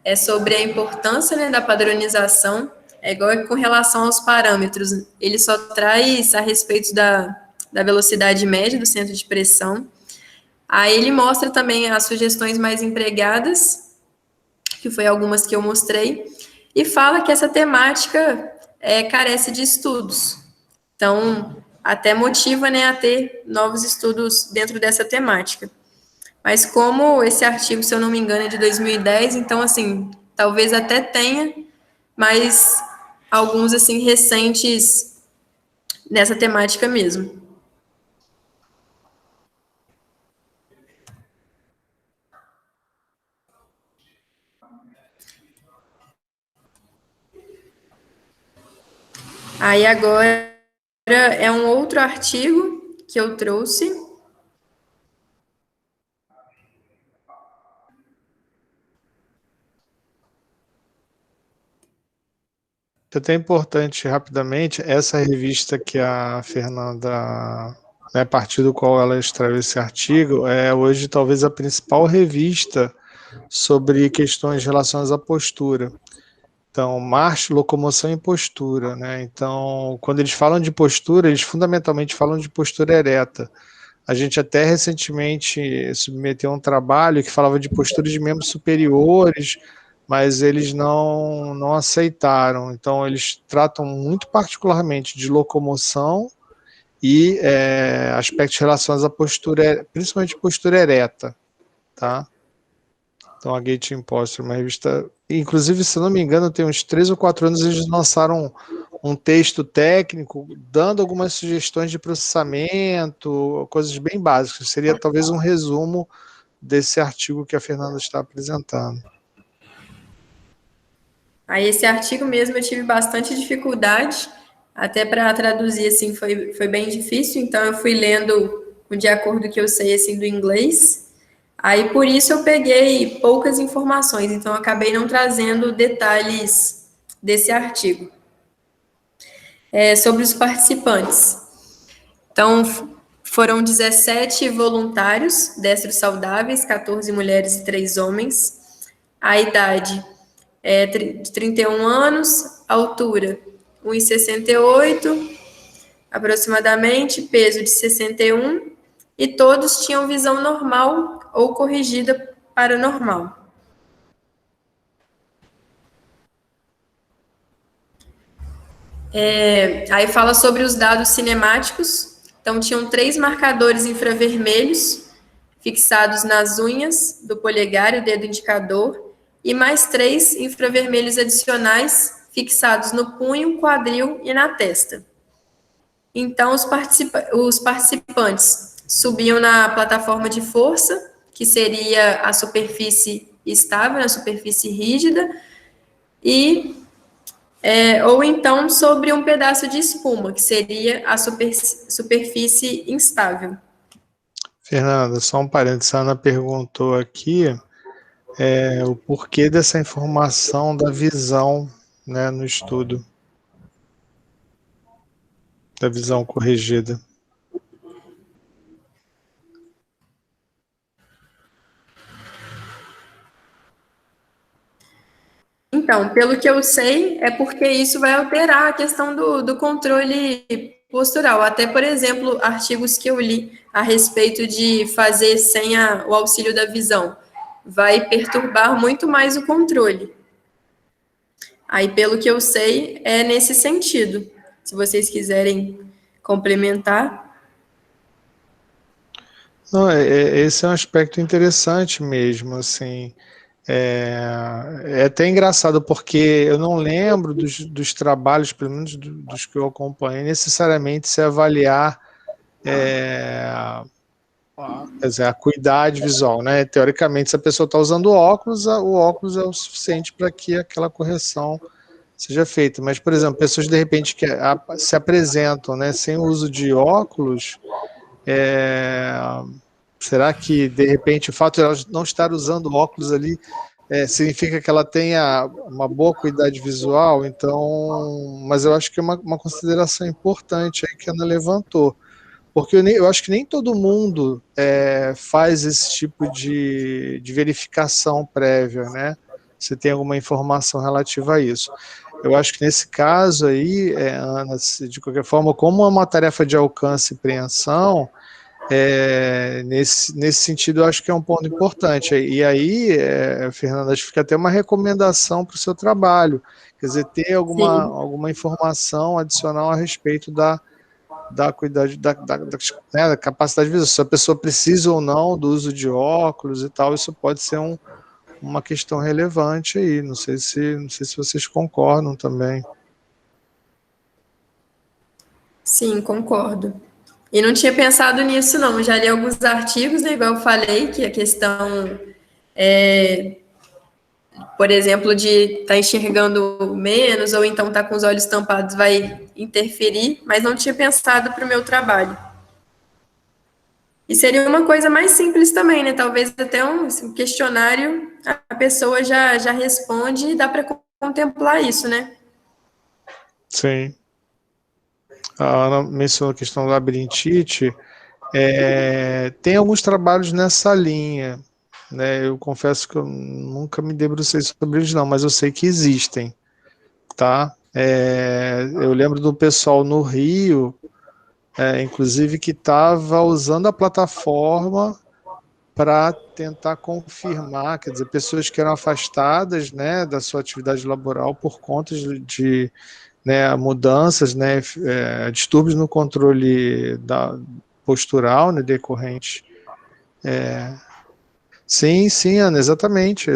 é sobre a importância, né, da padronização, igual com relação aos parâmetros, ele só traz a respeito da velocidade média do centro de pressão. Aí ele mostra também as sugestões mais empregadas, que foi algumas que eu mostrei, e fala que essa temática carece de estudos. Então, até motiva, né, a ter novos estudos dentro dessa temática. Mas como esse artigo, se eu não me engano, é de 2010, então, assim, talvez até tenha, mas alguns, assim, recentes nessa temática mesmo. Aí agora é um outro artigo que eu trouxe. Até importante, rapidamente, essa revista que a Fernanda, né, a partir do qual ela extraiu esse artigo, é hoje talvez a principal revista sobre questões relacionadas à postura. Então, marcha, locomoção e postura, né? Então, quando eles falam de postura, eles fundamentalmente falam de postura ereta. A gente até recentemente submeteu um trabalho que falava de postura de membros superiores, mas eles não aceitaram. Então, eles tratam muito particularmente de locomoção e aspectos relacionados à postura, principalmente postura ereta, tá? Então, a Gait Imposture, uma revista... Inclusive, se não me engano, tem uns 3 ou 4 anos, eles lançaram um texto técnico, dando algumas sugestões de processamento, coisas bem básicas. Seria talvez um resumo desse artigo que a Fernanda está apresentando. Aí esse artigo mesmo eu tive bastante dificuldade, até para traduzir, assim, foi bem difícil, então eu fui lendo de acordo com o que eu sei, assim, do inglês. Aí, por isso, eu peguei poucas informações, então eu acabei não trazendo detalhes desse artigo. Sobre os participantes. Então, foram 17 voluntários, destros saudáveis, 14 mulheres e 3 homens. A idade é de 31 anos, altura 1,68 aproximadamente, peso de 61, e todos tinham visão normal ou corrigida para normal. Aí fala sobre os dados cinemáticos. Então, tinham 3 marcadores infravermelhos fixados nas unhas do polegar e o dedo indicador, e mais 3 infravermelhos adicionais fixados no punho, quadril e na testa. Então, os participantes subiam na plataforma de força, que seria a superfície estável, a superfície rígida, ou então sobre um pedaço de espuma, que seria a superfície instável. Fernanda, só um parênteses, a Ana perguntou aqui o porquê dessa informação da visão, né, no estudo, da visão corrigida. Então, pelo que eu sei, é porque isso vai alterar a questão do controle postural. Até, por exemplo, artigos que eu li a respeito de fazer sem o auxílio da visão, vai perturbar muito mais o controle. Aí, pelo que eu sei, é nesse sentido. Se vocês quiserem complementar. Não, esse é um aspecto interessante mesmo, assim. É até engraçado, porque eu não lembro dos trabalhos, pelo menos dos que eu acompanhei, necessariamente se avaliar quer dizer, a acuidade visual, né? Teoricamente, se a pessoa está usando óculos, o óculos é o suficiente para que aquela correção seja feita. Mas, por exemplo, pessoas de repente que se apresentam, né, sem o uso de óculos, será que de repente o fato de ela não estar usando óculos ali significa que ela tenha uma boa qualidade visual? Então, mas eu acho que é uma consideração importante aí que a Ana levantou, porque eu acho que nem todo mundo faz esse tipo de verificação prévia, né? Se tem alguma informação relativa a isso. Eu acho que nesse caso aí, Ana, de qualquer forma, como é uma tarefa de alcance e preensão, nesse sentido, eu acho que é um ponto importante. E aí, Fernanda, acho que fica até uma recomendação para o seu trabalho, quer dizer, ter alguma informação adicional a respeito da qualidade, né, da capacidade visual. Se a pessoa precisa ou não do uso de óculos e tal, isso pode ser uma questão relevante aí. Não sei se vocês concordam também. Sim, concordo. E não tinha pensado nisso, não. Já li alguns artigos, né, igual eu falei, que a questão, por exemplo, de estar enxergando menos ou então estar com os olhos tampados vai interferir, mas não tinha pensado para o meu trabalho. E seria uma coisa mais simples também, né? Talvez até um questionário, a pessoa já responde e dá para contemplar isso, né? Sim. A Ana mencionou a questão do labirintite. Tem alguns trabalhos nessa linha, né? Eu confesso que eu nunca me debrucei sobre eles, não, mas eu sei que existem, tá? Eu lembro do pessoal no Rio, inclusive, que estava usando a plataforma para tentar confirmar, quer dizer, pessoas que eram afastadas, né, da sua atividade laboral por conta de né, mudanças, né, distúrbios no controle postural, né, decorrente. Sim, Ana, exatamente.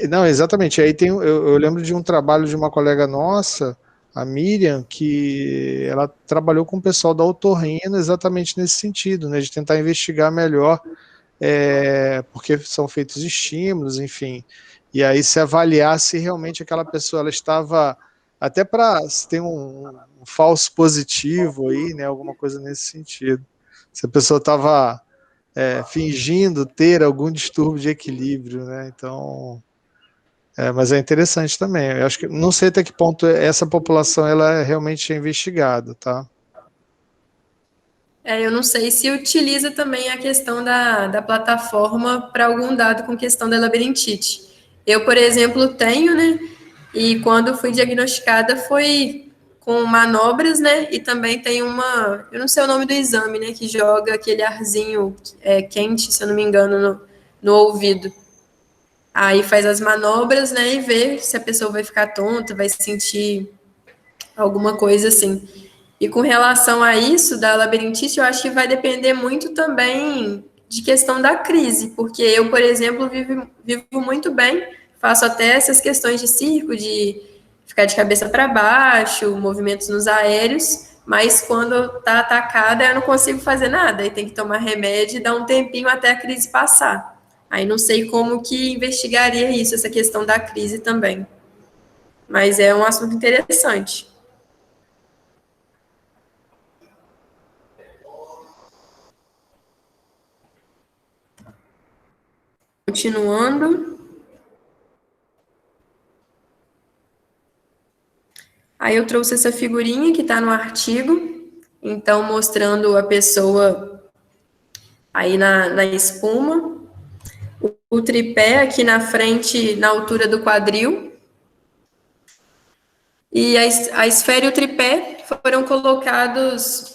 Não, exatamente. Aí eu lembro de um trabalho de uma colega nossa, a Miriam, que ela trabalhou com o pessoal da otorrino exatamente nesse sentido, né, de tentar investigar melhor, porque são feitos estímulos, enfim, e aí se avaliar se realmente aquela pessoa ela estava, até para se tem um falso positivo aí, né, alguma coisa nesse sentido, se a pessoa estava fingindo ter algum distúrbio de equilíbrio, né? Então, mas é interessante também. Eu acho que não sei até que ponto essa população ela realmente é investigada, tá? Eu não sei se utiliza também a questão da plataforma para algum dado com questão da labirintite. Eu, por exemplo, tenho, né? E quando fui diagnosticada foi com manobras, né? E também tem eu não sei o nome do exame, né? Que joga aquele arzinho quente, se eu não me engano, no ouvido. Aí faz as manobras, né? E vê se a pessoa vai ficar tonta, vai sentir alguma coisa assim. E com relação a isso, da labirintite, eu acho que vai depender muito também de questão da crise, porque eu, por exemplo, vivo muito bem, faço até essas questões de circo, de ficar de cabeça para baixo, movimentos nos aéreos, mas quando está atacada eu não consigo fazer nada, aí tem que tomar remédio e dar um tempinho até a crise passar. Aí não sei como que investigaria isso, essa questão da crise também. Mas é um assunto interessante. Continuando. Aí eu trouxe essa figurinha que está no artigo, então mostrando a pessoa aí na espuma, o tripé aqui na frente, na altura do quadril, e a esfera e o tripé foram colocados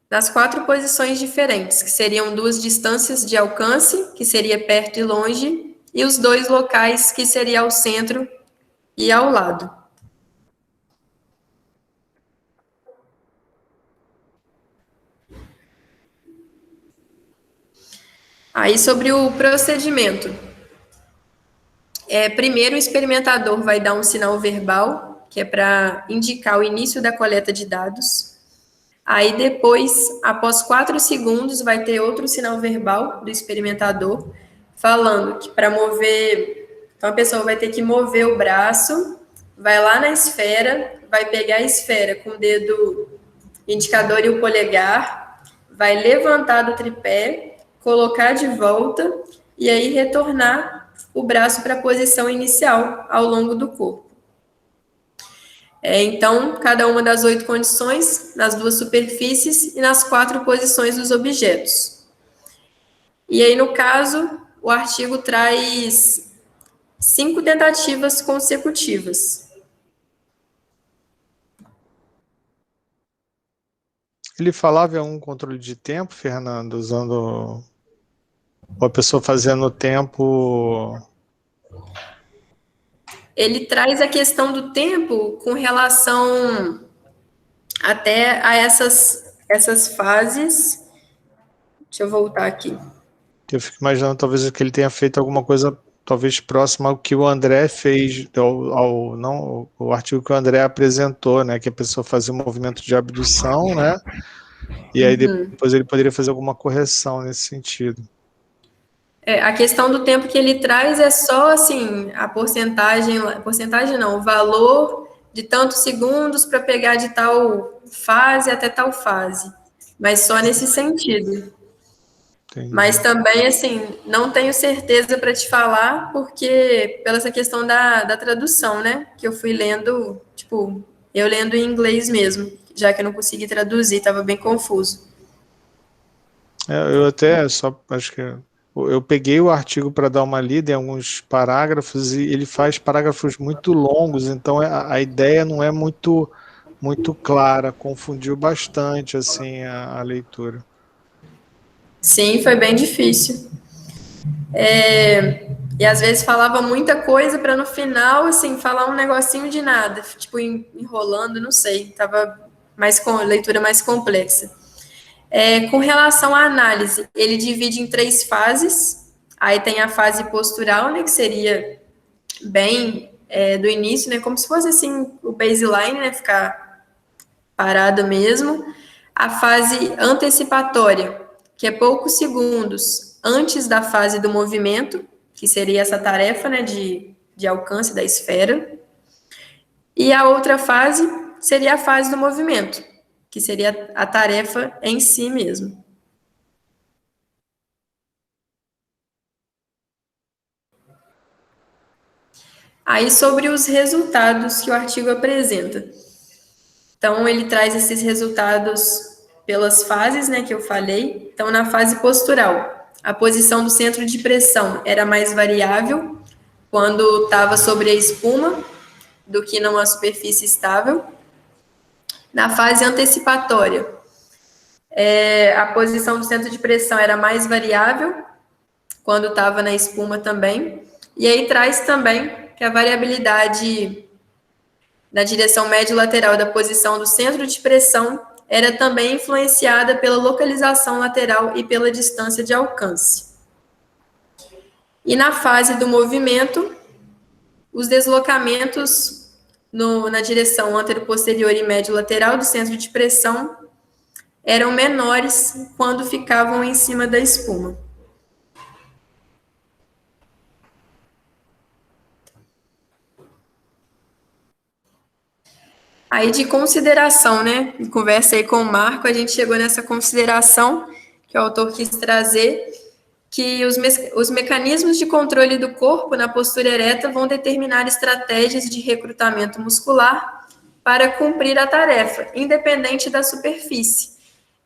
nas 4 posições diferentes, que seriam 2 distâncias de alcance, que seria perto e longe, e os 2 locais, que seria ao centro e ao lado. Aí, sobre o procedimento. Primeiro, o experimentador vai dar um sinal verbal, que é para indicar o início da coleta de dados. Aí, depois, após 4 segundos, vai ter outro sinal verbal do experimentador, falando que para mover Então, a pessoa vai ter que mover o braço, vai lá na esfera, vai pegar a esfera com o dedo indicador e o polegar, vai levantar do tripé, colocar de volta e aí retornar o braço para a posição inicial ao longo do corpo. Então, cada uma das 8 condições, nas 2 superfícies e nas 4 posições dos objetos. E aí, no caso, o artigo traz 5 tentativas consecutivas. Ele falava em algum controle de tempo, Fernando, usando a pessoa fazendo o tempo. Ele traz a questão do tempo com relação até a essas fases. Deixa eu voltar aqui. Eu fico imaginando talvez que ele tenha feito alguma coisa talvez próxima ao que o André fez, não, o artigo que o André apresentou, né, que a pessoa fazia um movimento de abdução, né, e aí depois ele poderia fazer alguma correção nesse sentido. A questão do tempo que ele traz é só, assim, a porcentagem não, o valor de tantos segundos para pegar de tal fase até tal fase, mas só nesse sentido. Entendi. Mas também, assim, não tenho certeza para te falar, porque pela essa questão da tradução, né, que eu fui lendo, tipo, eu lendo em inglês mesmo, já que eu não consegui traduzir, estava bem confuso. Eu até, só, acho que eu peguei o artigo para dar uma lida em alguns parágrafos e ele faz parágrafos muito longos, então a ideia não é muito clara, confundiu bastante, assim, a leitura. Sim, foi bem difícil. E às vezes falava muita coisa para no final, assim, falar um negocinho de nada, tipo, enrolando, não sei, estava com leitura mais complexa. Com relação à análise, ele divide em 3 fases, aí tem a fase postural, né, que seria bem do início, né, como se fosse, assim, o baseline, né, ficar parado mesmo, a fase antecipatória, que é poucos segundos antes da fase do movimento, que seria essa tarefa, né, de alcance da esfera, e a outra fase seria a fase do movimento, que seria a tarefa em si mesmo. Aí, sobre os resultados que o artigo apresenta. Então, ele traz esses resultados pelas fases, né, que eu falei. Então, na fase postural, a posição do centro de pressão era mais variável quando estava sobre a espuma do que numa superfície estável. Na fase antecipatória, a posição do centro de pressão era mais variável quando estava na espuma também. E aí traz também que a variabilidade na direção médio-lateral da posição do centro de pressão era também influenciada pela localização lateral e pela distância de alcance. E na fase do movimento, os deslocamentos na direção antero-posterior e médio-lateral do centro de pressão eram menores quando ficavam em cima da espuma. Aí, de consideração, né? Em conversa aí com o Marco, a gente chegou nessa consideração que o autor quis trazer, que os mecanismos de controle do corpo na postura ereta vão determinar estratégias de recrutamento muscular para cumprir a tarefa, independente da superfície.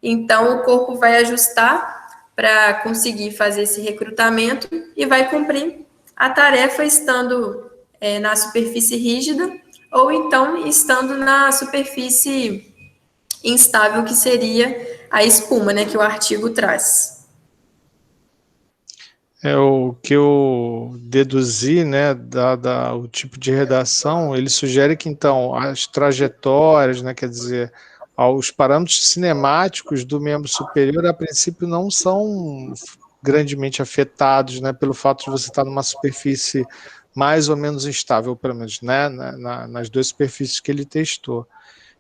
Então, o corpo vai ajustar para conseguir fazer esse recrutamento e vai cumprir a tarefa estando na superfície rígida ou então estando na superfície instável, que seria a espuma, né, que o artigo traz. O que eu deduzi, né, o tipo de redação, ele sugere que, então, as trajetórias, né, quer dizer, os parâmetros cinemáticos do membro superior, a princípio, não são grandemente afetados, né, pelo fato de você estar numa superfície mais ou menos instável, pelo menos, né, nas 2 superfícies que ele testou.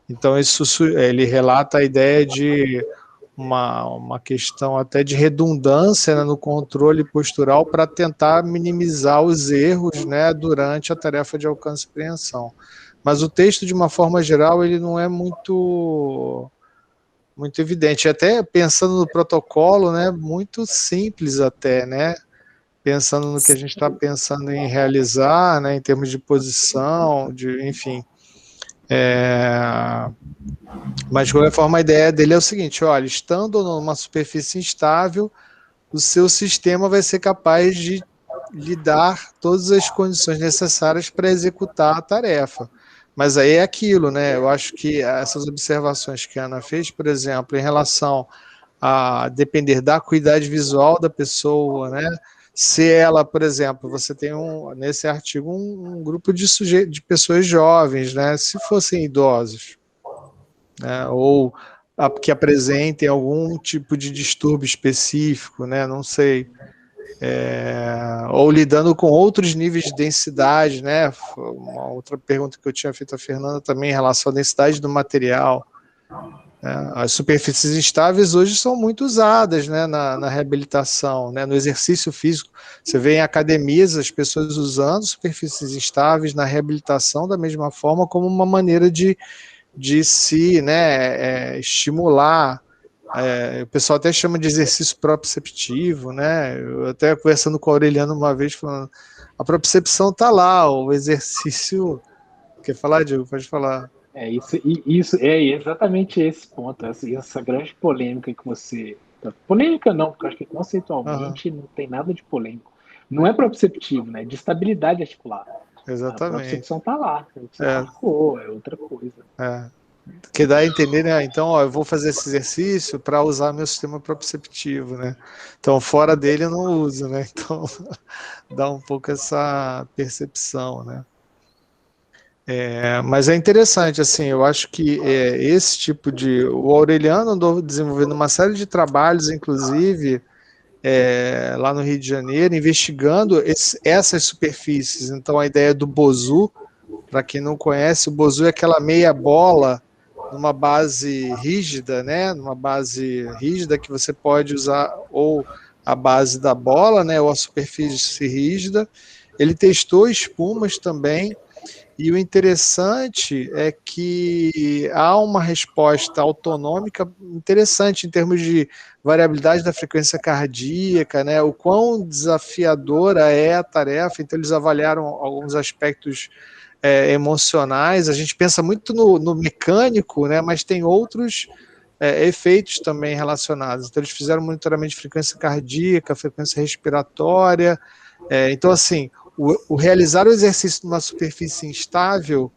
Então, ele relata a ideia de uma questão até de redundância, né, no controle postural para tentar minimizar os erros, né, durante a tarefa de alcance e apreensão. Mas o texto, de uma forma geral, ele não é muito evidente. Até pensando no protocolo, né, muito simples até, né, pensando no que a gente está pensando em realizar, né, em termos de posição, enfim. Mas, de qualquer forma, a ideia dele é o seguinte: olha, estando numa superfície instável, o seu sistema vai ser capaz de lhe dar todas as condições necessárias para executar a tarefa. Mas aí é aquilo, né? Eu acho que essas observações que a Ana fez, por exemplo, em relação a depender da acuidade visual da pessoa, né? Se ela, por exemplo, você tem nesse artigo um grupo de pessoas jovens, né? Se fossem idosos, né? Ou que apresentem algum tipo de distúrbio específico, né? Não sei. Ou lidando com outros níveis de densidade, né? Uma outra pergunta que eu tinha feito à Fernanda também em relação à densidade do material. As superfícies instáveis hoje são muito usadas, né, na reabilitação, né, no exercício físico. Você vê em academias as pessoas usando superfícies instáveis na reabilitação da mesma forma, como uma maneira de se, né, estimular. O pessoal até chama de exercício proprioceptivo, né? Eu até conversando com a Aureliana uma vez, falando, a propriocepção está lá, o exercício... Quer falar, Diego? Pode falar. Isso é exatamente esse ponto, essa grande polêmica que você... Polêmica não, porque eu acho que conceitualmente não tem nada de polêmico. Não é proprioceptivo, né? É de estabilidade articular. A propriocepção está lá, você marcou, é outra coisa. Que dá a entender, né? Então, ó, eu vou fazer esse exercício para usar meu sistema proprioceptivo, né? Então, fora dele eu não uso, né? Então, dá um pouco essa percepção, né? Mas é interessante, assim, eu acho que esse tipo de... O Aureliano andou desenvolvendo uma série de trabalhos, inclusive, lá no Rio de Janeiro, investigando essas superfícies. Então, a ideia do Bosu, para quem não conhece, o Bosu é aquela meia bola numa base rígida, né? Numa base rígida que você pode usar ou a base da bola, né? Ou a superfície rígida. Ele testou espumas também. E o interessante é que há uma resposta autonômica interessante em termos de variabilidade da frequência cardíaca, né? O quão desafiadora é a tarefa. Então, eles avaliaram alguns aspectos emocionais. A gente pensa muito no mecânico, né? Mas tem outros efeitos também relacionados. Então, eles fizeram monitoramento de frequência cardíaca, frequência respiratória. Então, assim, o realizar o exercício numa superfície instável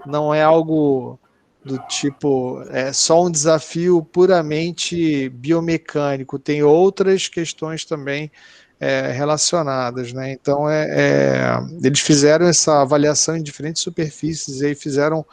não é algo do tipo, só um desafio puramente biomecânico, tem outras questões também relacionadas, né? Então, eles fizeram essa avaliação em diferentes superfícies e aí fizeram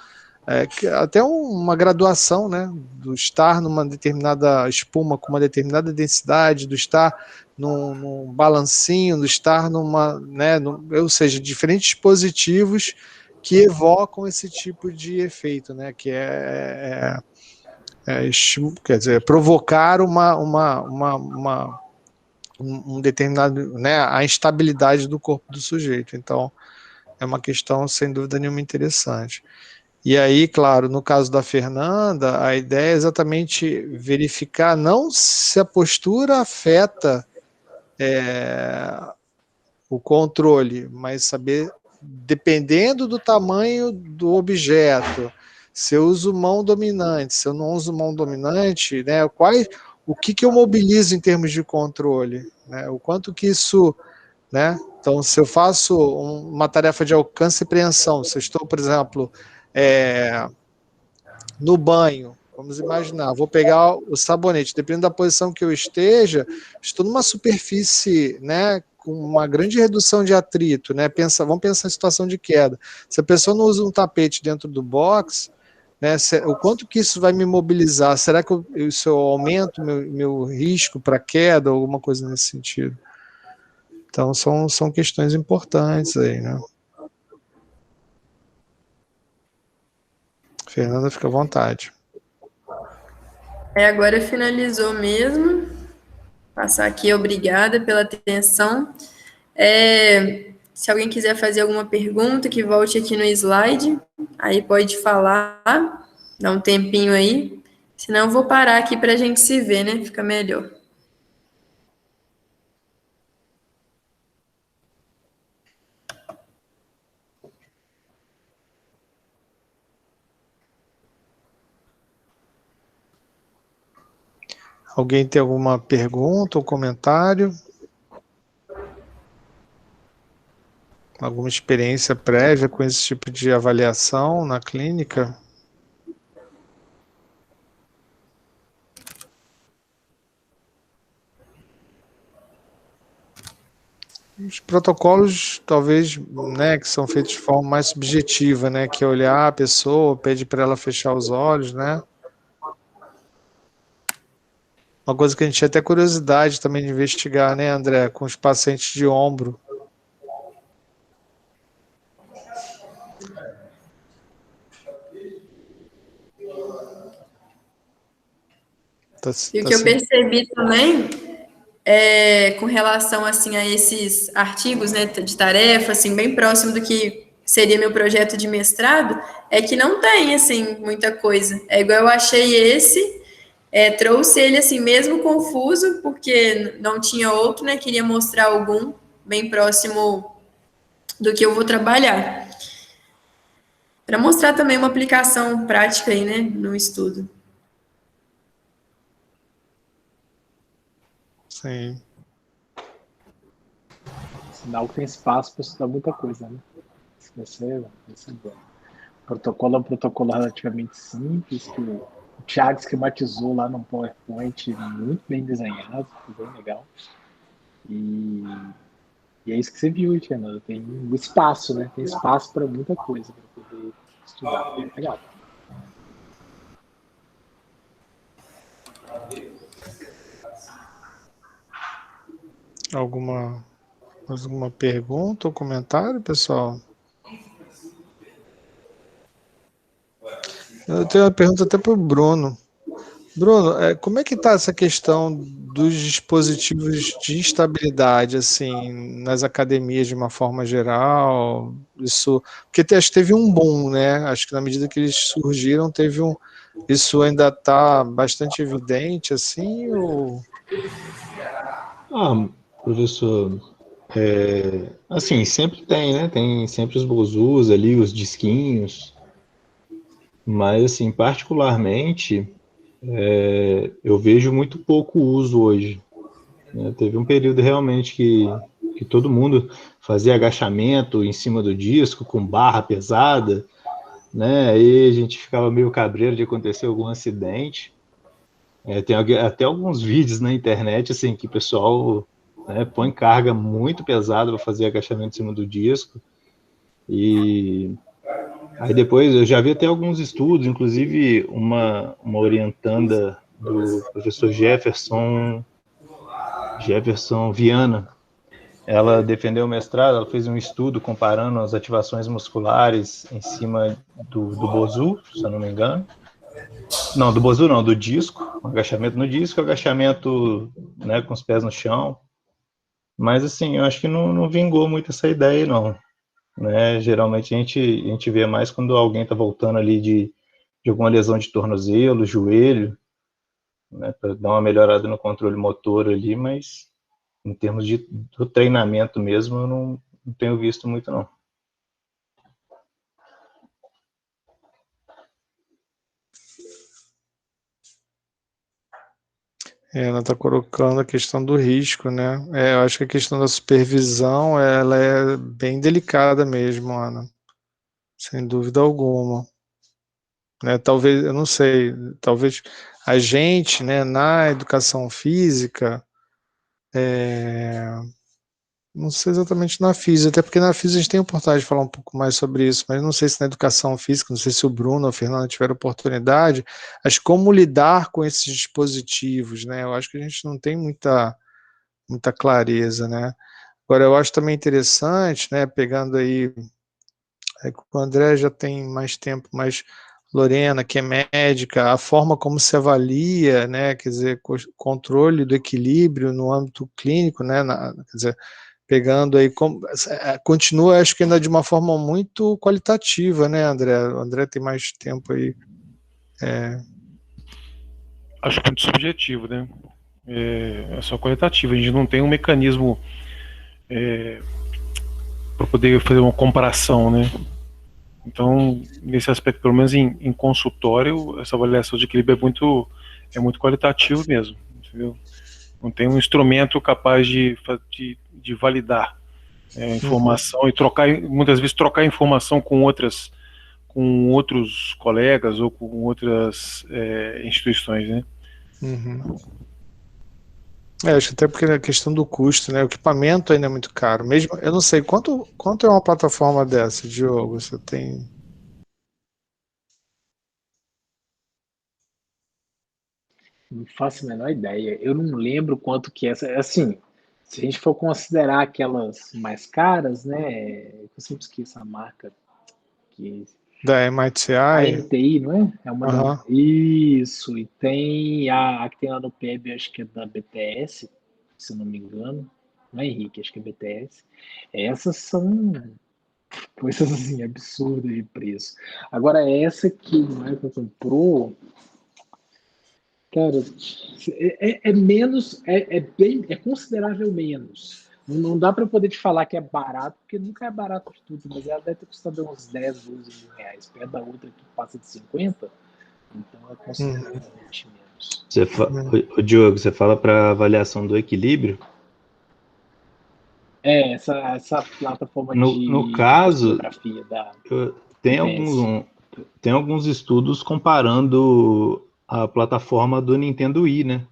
até uma graduação, né, do estar numa determinada espuma com uma determinada densidade, do estar num balancinho, do estar numa, né, ou seja, diferentes dispositivos que evocam esse tipo de efeito, né, que quer dizer, provocar um determinado, né, a instabilidade do corpo do sujeito. Então, é uma questão, sem dúvida nenhuma, interessante. E aí, claro, no caso da Fernanda, a ideia é exatamente verificar não se a postura afeta o controle, mas saber, dependendo do tamanho do objeto, se eu uso mão dominante, se eu não uso mão dominante, né, o que eu mobilizo em termos de controle, né, o quanto que isso... Né? Então, se eu faço uma tarefa de alcance e apreensão, se eu estou, por exemplo, no banho, vamos imaginar, vou pegar o sabonete, dependendo da posição que eu esteja, estou numa superfície, né, com uma grande redução de atrito, né? Vamos pensar em situação de queda. Se a pessoa não usa um tapete dentro do box, né, o quanto que isso vai me mobilizar? Será que isso eu aumento meu risco para queda ou alguma coisa nesse sentido? Então, são questões importantes aí, né? Fernanda, fica à vontade. Agora finalizou mesmo. Passar aqui, obrigada pela atenção. Se alguém quiser fazer alguma pergunta, que volte aqui no slide, aí pode falar, dá um tempinho aí. Senão eu vou parar aqui para a gente se ver, né? Fica melhor. Alguém tem alguma pergunta ou comentário? Alguma experiência prévia com esse tipo de avaliação na clínica? Os protocolos, talvez, né, que são feitos de forma mais subjetiva, né, que é olhar a pessoa, pede para ela fechar os olhos, né? Uma coisa que a gente tinha até curiosidade também de investigar, né, André, com os pacientes de ombro. E o que eu percebi também com relação assim a esses artigos, né, de tarefa, assim, bem próximo do que seria meu projeto de mestrado, é que não tem assim muita coisa. É igual eu achei esse, trouxe ele assim mesmo confuso, porque não tinha outro, né? Queria mostrar algum bem próximo do que eu vou trabalhar. Para mostrar também uma aplicação prática aí, né, no estudo. Sim. Sinal que tem espaço para estudar muita coisa, né? Isso vai ser bom. O protocolo é um protocolo relativamente simples, que o Thiago esquematizou lá no PowerPoint, muito bem desenhado, bem legal. E é isso que você viu, Tiana. Tem espaço, né? Tem espaço para muita coisa para poder estudar. Legal. Alguma pergunta ou comentário, pessoal? Eu tenho uma pergunta até para o Bruno. Bruno, como é que está essa questão dos dispositivos de estabilidade, assim, nas academias de uma forma geral? Isso, porque acho que teve um boom, né? Acho que na medida que eles surgiram, isso ainda está bastante evidente, assim, ou... Professor, assim, sempre tem, né? Tem sempre os bozus ali, os disquinhos, mas, assim, particularmente, eu vejo muito pouco uso hoje, né? Teve um período realmente que todo mundo fazia agachamento em cima do disco, com barra pesada, né? Aí a gente ficava meio cabreiro de acontecer algum acidente. Tem até alguns vídeos na internet, assim, que o pessoal, né, põe carga muito pesada para fazer agachamento em cima do disco. E aí depois eu já vi até alguns estudos, inclusive uma orientanda do professor Jefferson Viana. Ela defendeu o mestrado, ela fez um estudo comparando as ativações musculares em cima do bozu, se eu não me engano. Não, do bozu não, do disco, agachamento no disco, agachamento, né, com os pés no chão. Mas assim, eu acho que não vingou muito essa ideia, não. Né? Geralmente a gente vê mais quando alguém está voltando ali de alguma lesão de tornozelo, joelho, né, para dar uma melhorada no controle motor ali, mas em termos do treinamento mesmo, eu não tenho visto muito, não. Ela está colocando a questão do risco, né? Eu acho que a questão da supervisão, ela é bem delicada mesmo, Ana. Sem dúvida alguma. Né? Talvez, eu não sei, talvez a gente, né, na educação física, não sei exatamente na física, até porque na física a gente tem oportunidade de falar um pouco mais sobre isso, mas não sei se na educação física, não sei se o Bruno ou a Fernanda tiveram oportunidade, mas como lidar com esses dispositivos, né? Eu acho que a gente não tem muita clareza, né? Agora, eu acho também interessante, né, pegando aí, que o André já tem mais tempo, mas Lorena, que é médica, a forma como se avalia, né, quer dizer, controle do equilíbrio no âmbito clínico, né, quer dizer, pegando aí, continua, acho que ainda de uma forma muito qualitativa, né, André? O André tem mais tempo aí. Acho muito subjetivo, né? É só qualitativo, a gente não tem um mecanismo para poder fazer uma comparação, né? Então, nesse aspecto, pelo menos em consultório, essa avaliação de equilíbrio é muito qualitativo mesmo, entendeu? Não tem um instrumento capaz de validar informação e muitas vezes trocar informação com outros colegas ou com outras instituições, né? Uhum. Acho que até porque a questão do custo, né? O equipamento ainda é muito caro. Mesmo, eu não sei, quanto é uma plataforma dessa, Diogo? Você tem... Não faço a menor ideia. Eu não lembro quanto que é essa. Assim, se a gente for considerar aquelas mais caras, né? Eu sempre esqueço a marca. Da A MITI? MTI, não é? É uma Uhum. Isso, e tem a que tem lá no PEB, acho que é da BTS, se não me engano. Não é Henrique, acho que é BTS. Essas são coisas assim, absurdas de preço. Agora, essa que o Michael comprou, cara, menos, é considerável menos. Não dá para poder te falar que é barato, porque nunca é barato de tudo, mas ela deve ter custado uns 10, 12 mil reais, perto da outra que passa de 50, então é consideravelmente menos. O Diogo, você fala para avaliação do equilíbrio? Essa plataforma No de caso, posturografia da tem IPS. alguns estudos comparando a plataforma do Nintendo Wii, né?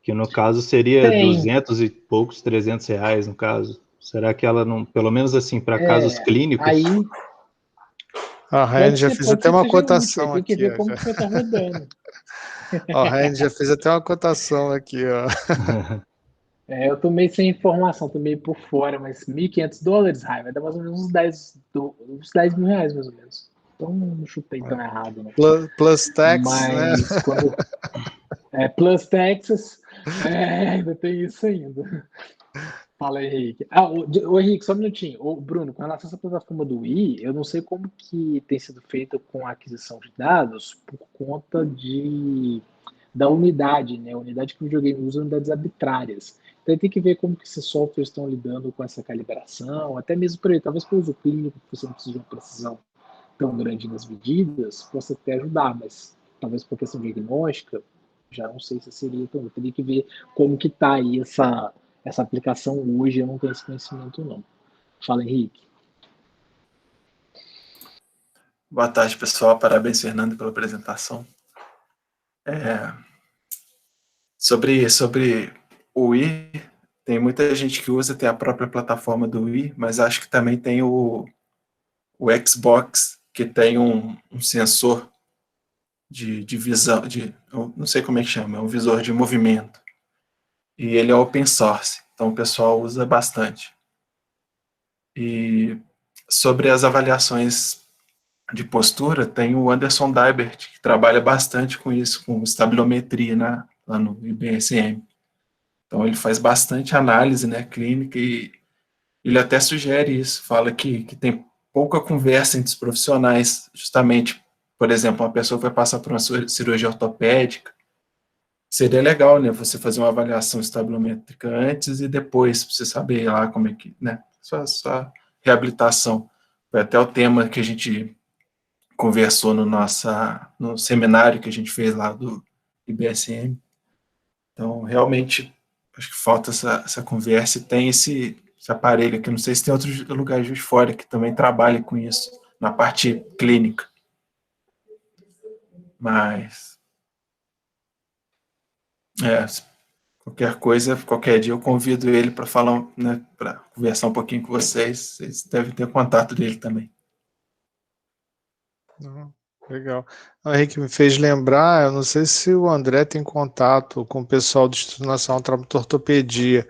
Que no caso seria Tem. 200 e poucos, 300 reais no caso. Será que ela não, pelo menos assim, para casos clínicos? Aí A Ryan já fez até uma que seja útil, aí cotação tem que aqui. ver como que vai estar rodando. Ó, a Ryan já fez até uma cotação aqui, ó. Eu tô meio sem informação, tô meio por fora, mas $1.500, vai dar mais ou menos uns 10 mil reais, mais ou menos. Então não chutei tão errado, não. Plus tax, né? Mas quando... plus taxes, ainda tem isso ainda. Fala, Henrique. O Henrique, só um minutinho. O Bruno, com relação a essa plataforma do Wii, eu não sei como que tem sido feita com a aquisição de dados por conta da unidade, né? A unidade que o videogame usa, unidades arbitrárias. Então tem que ver como que esses softwares estão lidando com essa calibração, até mesmo para ele, talvez para o uso clínico, que você não precisa de uma precisão tão grande nas medidas, possa até ajudar, mas talvez para questão diagnóstica, já não sei se seria tão. Teria que ver como que está aí essa aplicação hoje, eu não tenho esse conhecimento, não. Fala, Henrique. Boa tarde, pessoal. Parabéns, Fernando, pela apresentação. Sobre o Wii, tem muita gente que usa, tem a própria plataforma do Wii, mas acho que também tem o Xbox, que tem um sensor de visão, não sei como é que chama, é um visor de movimento. E ele é open source, então o pessoal usa bastante. E sobre as avaliações de postura, tem o Anderson Daibert, que trabalha bastante com isso, com estabilometria, né, lá no IBSM. Então ele faz bastante análise, né, clínica, e ele até sugere isso, fala que tem pouca conversa entre os profissionais, justamente, por exemplo, uma pessoa que vai passar por uma cirurgia ortopédica, seria legal, né, você fazer uma avaliação estabilométrica antes e depois, para você saber lá como é que, né, sua reabilitação. Foi até o tema que a gente conversou no seminário que a gente fez lá do IBSM. Então, realmente, acho que falta essa conversa e tem esse aparelho aqui. Não sei se tem outros lugares de fora que também trabalhem com isso, na parte clínica. Mas, qualquer coisa, qualquer dia eu convido ele para falar, né, para conversar um pouquinho com vocês. Vocês devem ter contato dele também. Legal. O Henrique me fez lembrar, eu não sei se o André tem contato com o pessoal do Instituto Nacional de Traumatologia.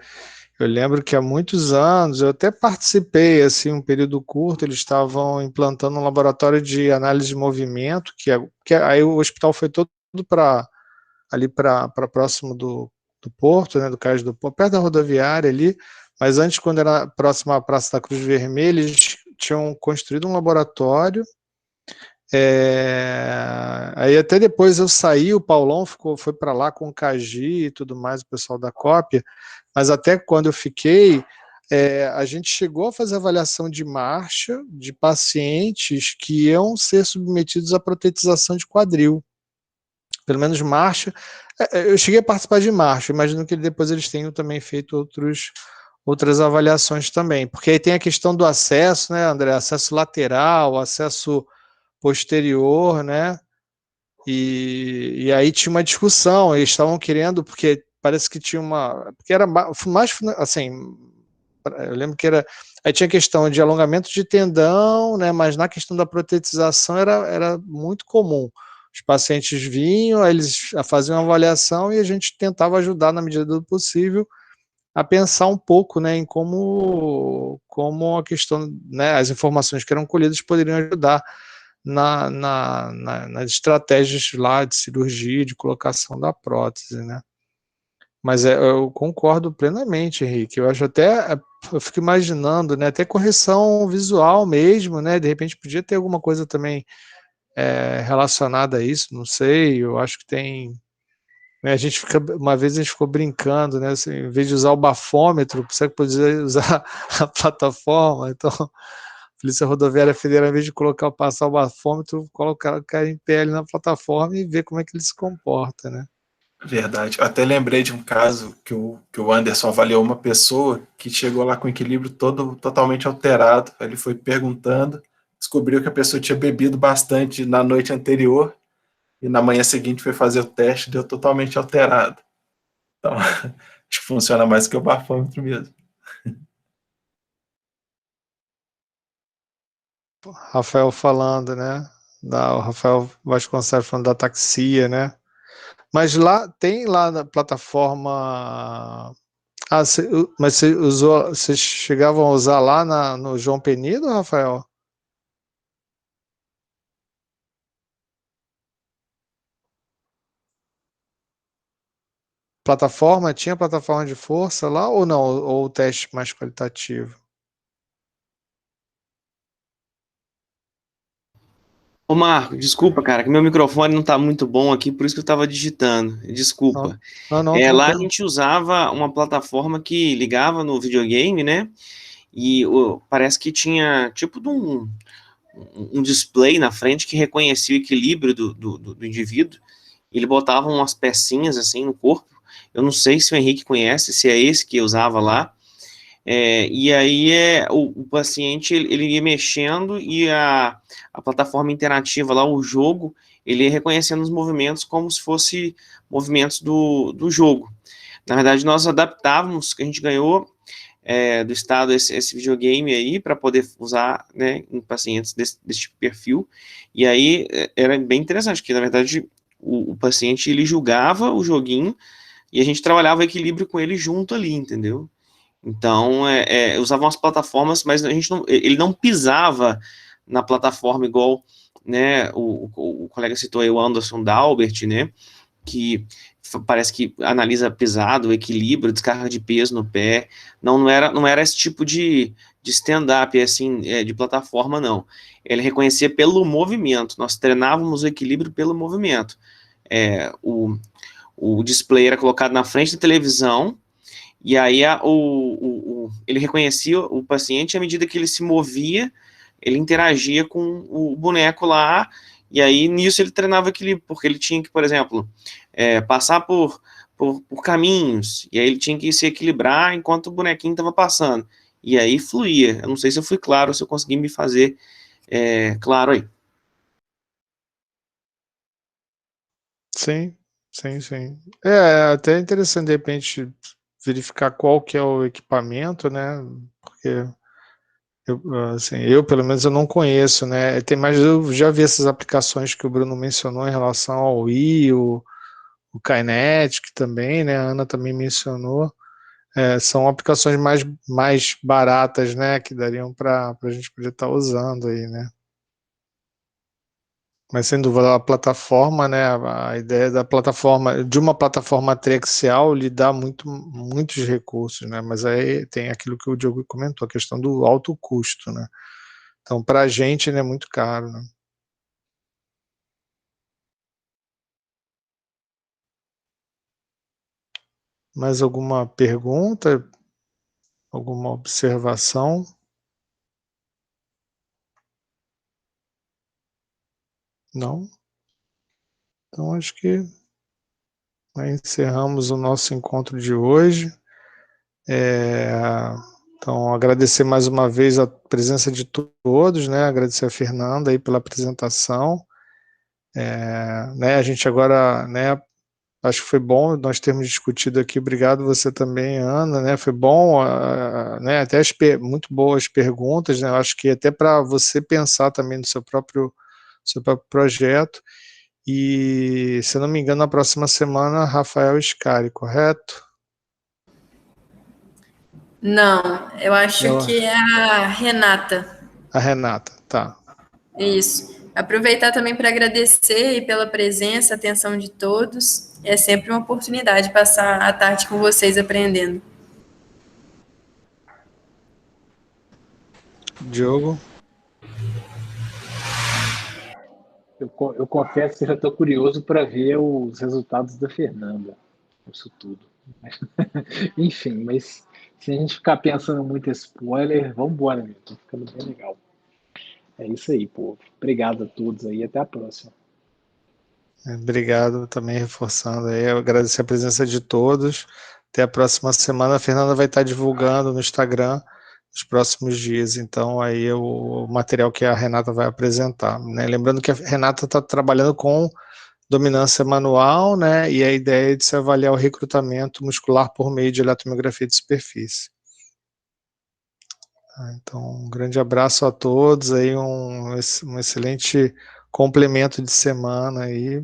Eu lembro que há muitos anos, eu até participei, assim, um período curto, eles estavam implantando um laboratório de análise de movimento, aí o hospital foi todo ali para próximo do Porto, né, do Cais do Porto, perto da rodoviária ali, mas antes, quando era próximo à Praça da Cruz Vermelha, eles tinham construído um laboratório. Aí até depois eu saí, o Paulão foi para lá com o Cagi e tudo mais, o pessoal da cópia, mas até quando eu fiquei, a gente chegou a fazer avaliação de marcha de pacientes que iam ser submetidos à protetização de quadril, pelo menos marcha. Eu cheguei a participar de marcha, imagino que depois eles tenham também feito outras avaliações também, porque aí tem a questão do acesso, né, André, acesso lateral, acesso posterior, né? E aí tinha uma discussão, eles estavam querendo, porque parece que tinha porque era mais, assim, eu lembro que aí tinha questão de alongamento de tendão, né? Mas na questão da protetização era muito comum. Os pacientes vinham, aí eles faziam uma avaliação e a gente tentava ajudar na medida do possível a pensar um pouco, né, em como a questão, né, as informações que eram colhidas poderiam ajudar nas estratégias lá de cirurgia, de colocação da prótese, né? Mas eu concordo plenamente, Henrique. Eu acho até, eu fico imaginando, né? Até correção visual mesmo, né? De repente podia ter alguma coisa também relacionada a isso, não sei. Eu acho que tem. Né, uma vez a gente ficou brincando, né? Assim, em vez de usar o bafômetro, você podia usar a plataforma. Então, Polícia Rodoviária Federal, em vez de passar o bafômetro, colocar o cara em pé ali na plataforma e ver como é que ele se comporta, né? Verdade. Eu até lembrei de um caso que o Anderson avaliou uma pessoa que chegou lá com o equilíbrio totalmente alterado. Ele foi perguntando, descobriu que a pessoa tinha bebido bastante na noite anterior e na manhã seguinte foi fazer o teste, deu totalmente alterado. Então, acho que funciona mais que o bafômetro mesmo. Rafael falando, né? O Rafael Vasconcelos falando da taxia, né? Mas tem lá na plataforma. Mas vocês chegavam a usar lá no João Penido, Rafael? Tinha plataforma de força lá ou não? Ou o teste mais qualitativo? Ô Marco, desculpa, cara, que meu microfone não tá muito bom aqui, por isso que eu tava digitando. Não, Desculpa. não, Lá a tranquilo. gente usava uma plataforma que ligava no videogame, né? E parece que tinha tipo de um display na frente que reconhecia o equilíbrio do indivíduo. Ele botava umas pecinhas assim no corpo. Eu não sei se o Henrique conhece, se é esse que usava lá. E aí o paciente ele ia mexendo e a plataforma interativa lá, o jogo, ele ia reconhecendo os movimentos como se fosse movimentos do jogo. Na verdade, nós adaptávamos, que a gente ganhou do Estado esse videogame aí para poder usar, né, em pacientes desse tipo de perfil. E aí era bem interessante, porque na verdade o paciente ele julgava o joguinho e a gente trabalhava o equilíbrio com ele junto ali, entendeu? Então, usavam as plataformas, mas ele não pisava na plataforma igual, né, o colega citou aí, o Anderson Dalbert, né, que parece que analisa pisado, equilíbrio, descarga de peso no pé. Não era esse tipo de stand-up, assim, de plataforma, não. Ele reconhecia pelo movimento, nós treinávamos o equilíbrio pelo movimento. O display era colocado na frente da televisão, e aí ele reconhecia o paciente à medida que ele se movia, ele interagia com o boneco lá, e aí nisso ele treinava equilíbrio, porque ele tinha que, por exemplo, passar por caminhos, e aí ele tinha que se equilibrar enquanto o bonequinho estava passando, e aí fluía. Eu não sei se eu fui claro, se eu consegui me fazer claro aí. Sim, sim, sim. É até interessante, de repente, verificar qual que é o equipamento, né? Porque eu pelo menos eu não conheço, né? Mas eu já vi essas aplicações que o Bruno mencionou em relação ao Wii, o Kinetic também, né? A Ana também mencionou. são aplicações mais baratas, né, que dariam para a gente poder estar usando aí, né. Mas sem dúvida a plataforma, né, a ideia da plataforma, de uma plataforma triaxial lhe dá muitos recursos, né, mas aí tem aquilo que o Diogo comentou, a questão do alto custo, né. Então para a gente, né, é muito caro, né. Mais alguma pergunta? Alguma observação? Não? Então acho que encerramos o nosso encontro de hoje. Então agradecer mais uma vez a presença de todos, né? Agradecer a Fernanda aí pela apresentação. Né? A gente agora, né? Acho que foi bom nós termos discutido aqui. Obrigado você também, Ana, né? Foi bom, né? Até muito boas perguntas, né? Eu acho que até para você pensar também no seu próprio projeto. E, se eu não me engano, na próxima semana, Rafael Scari, correto? Não, eu acho que é a Renata. A Renata, tá. Isso. Aproveitar também para agradecer pela presença, atenção de todos. É sempre uma oportunidade passar a tarde com vocês aprendendo. Diogo? Eu confesso que já estou curioso para ver os resultados da Fernanda. Isso tudo. Enfim, mas se a gente ficar pensando muito em spoiler, vamos embora, né? Tá ficando bem legal. É isso aí, povo. Obrigado a todos aí. Até a próxima. Obrigado, também reforçando aí, agradecer a presença de todos. Até a próxima semana. A Fernanda vai estar divulgando no Instagram nos próximos dias, então aí o material que a Renata vai apresentar, né? Lembrando que a Renata está trabalhando com dominância manual, né? E a ideia é de se avaliar o recrutamento muscular por meio de eletromiografia de superfície. Então, um grande abraço a todos, aí um excelente complemento de semana aí,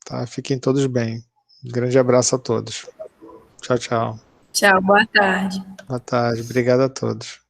tá? Fiquem todos bem. Um grande abraço a todos. Tchau, tchau. Tchau, boa tarde. Boa tarde, obrigado a todos.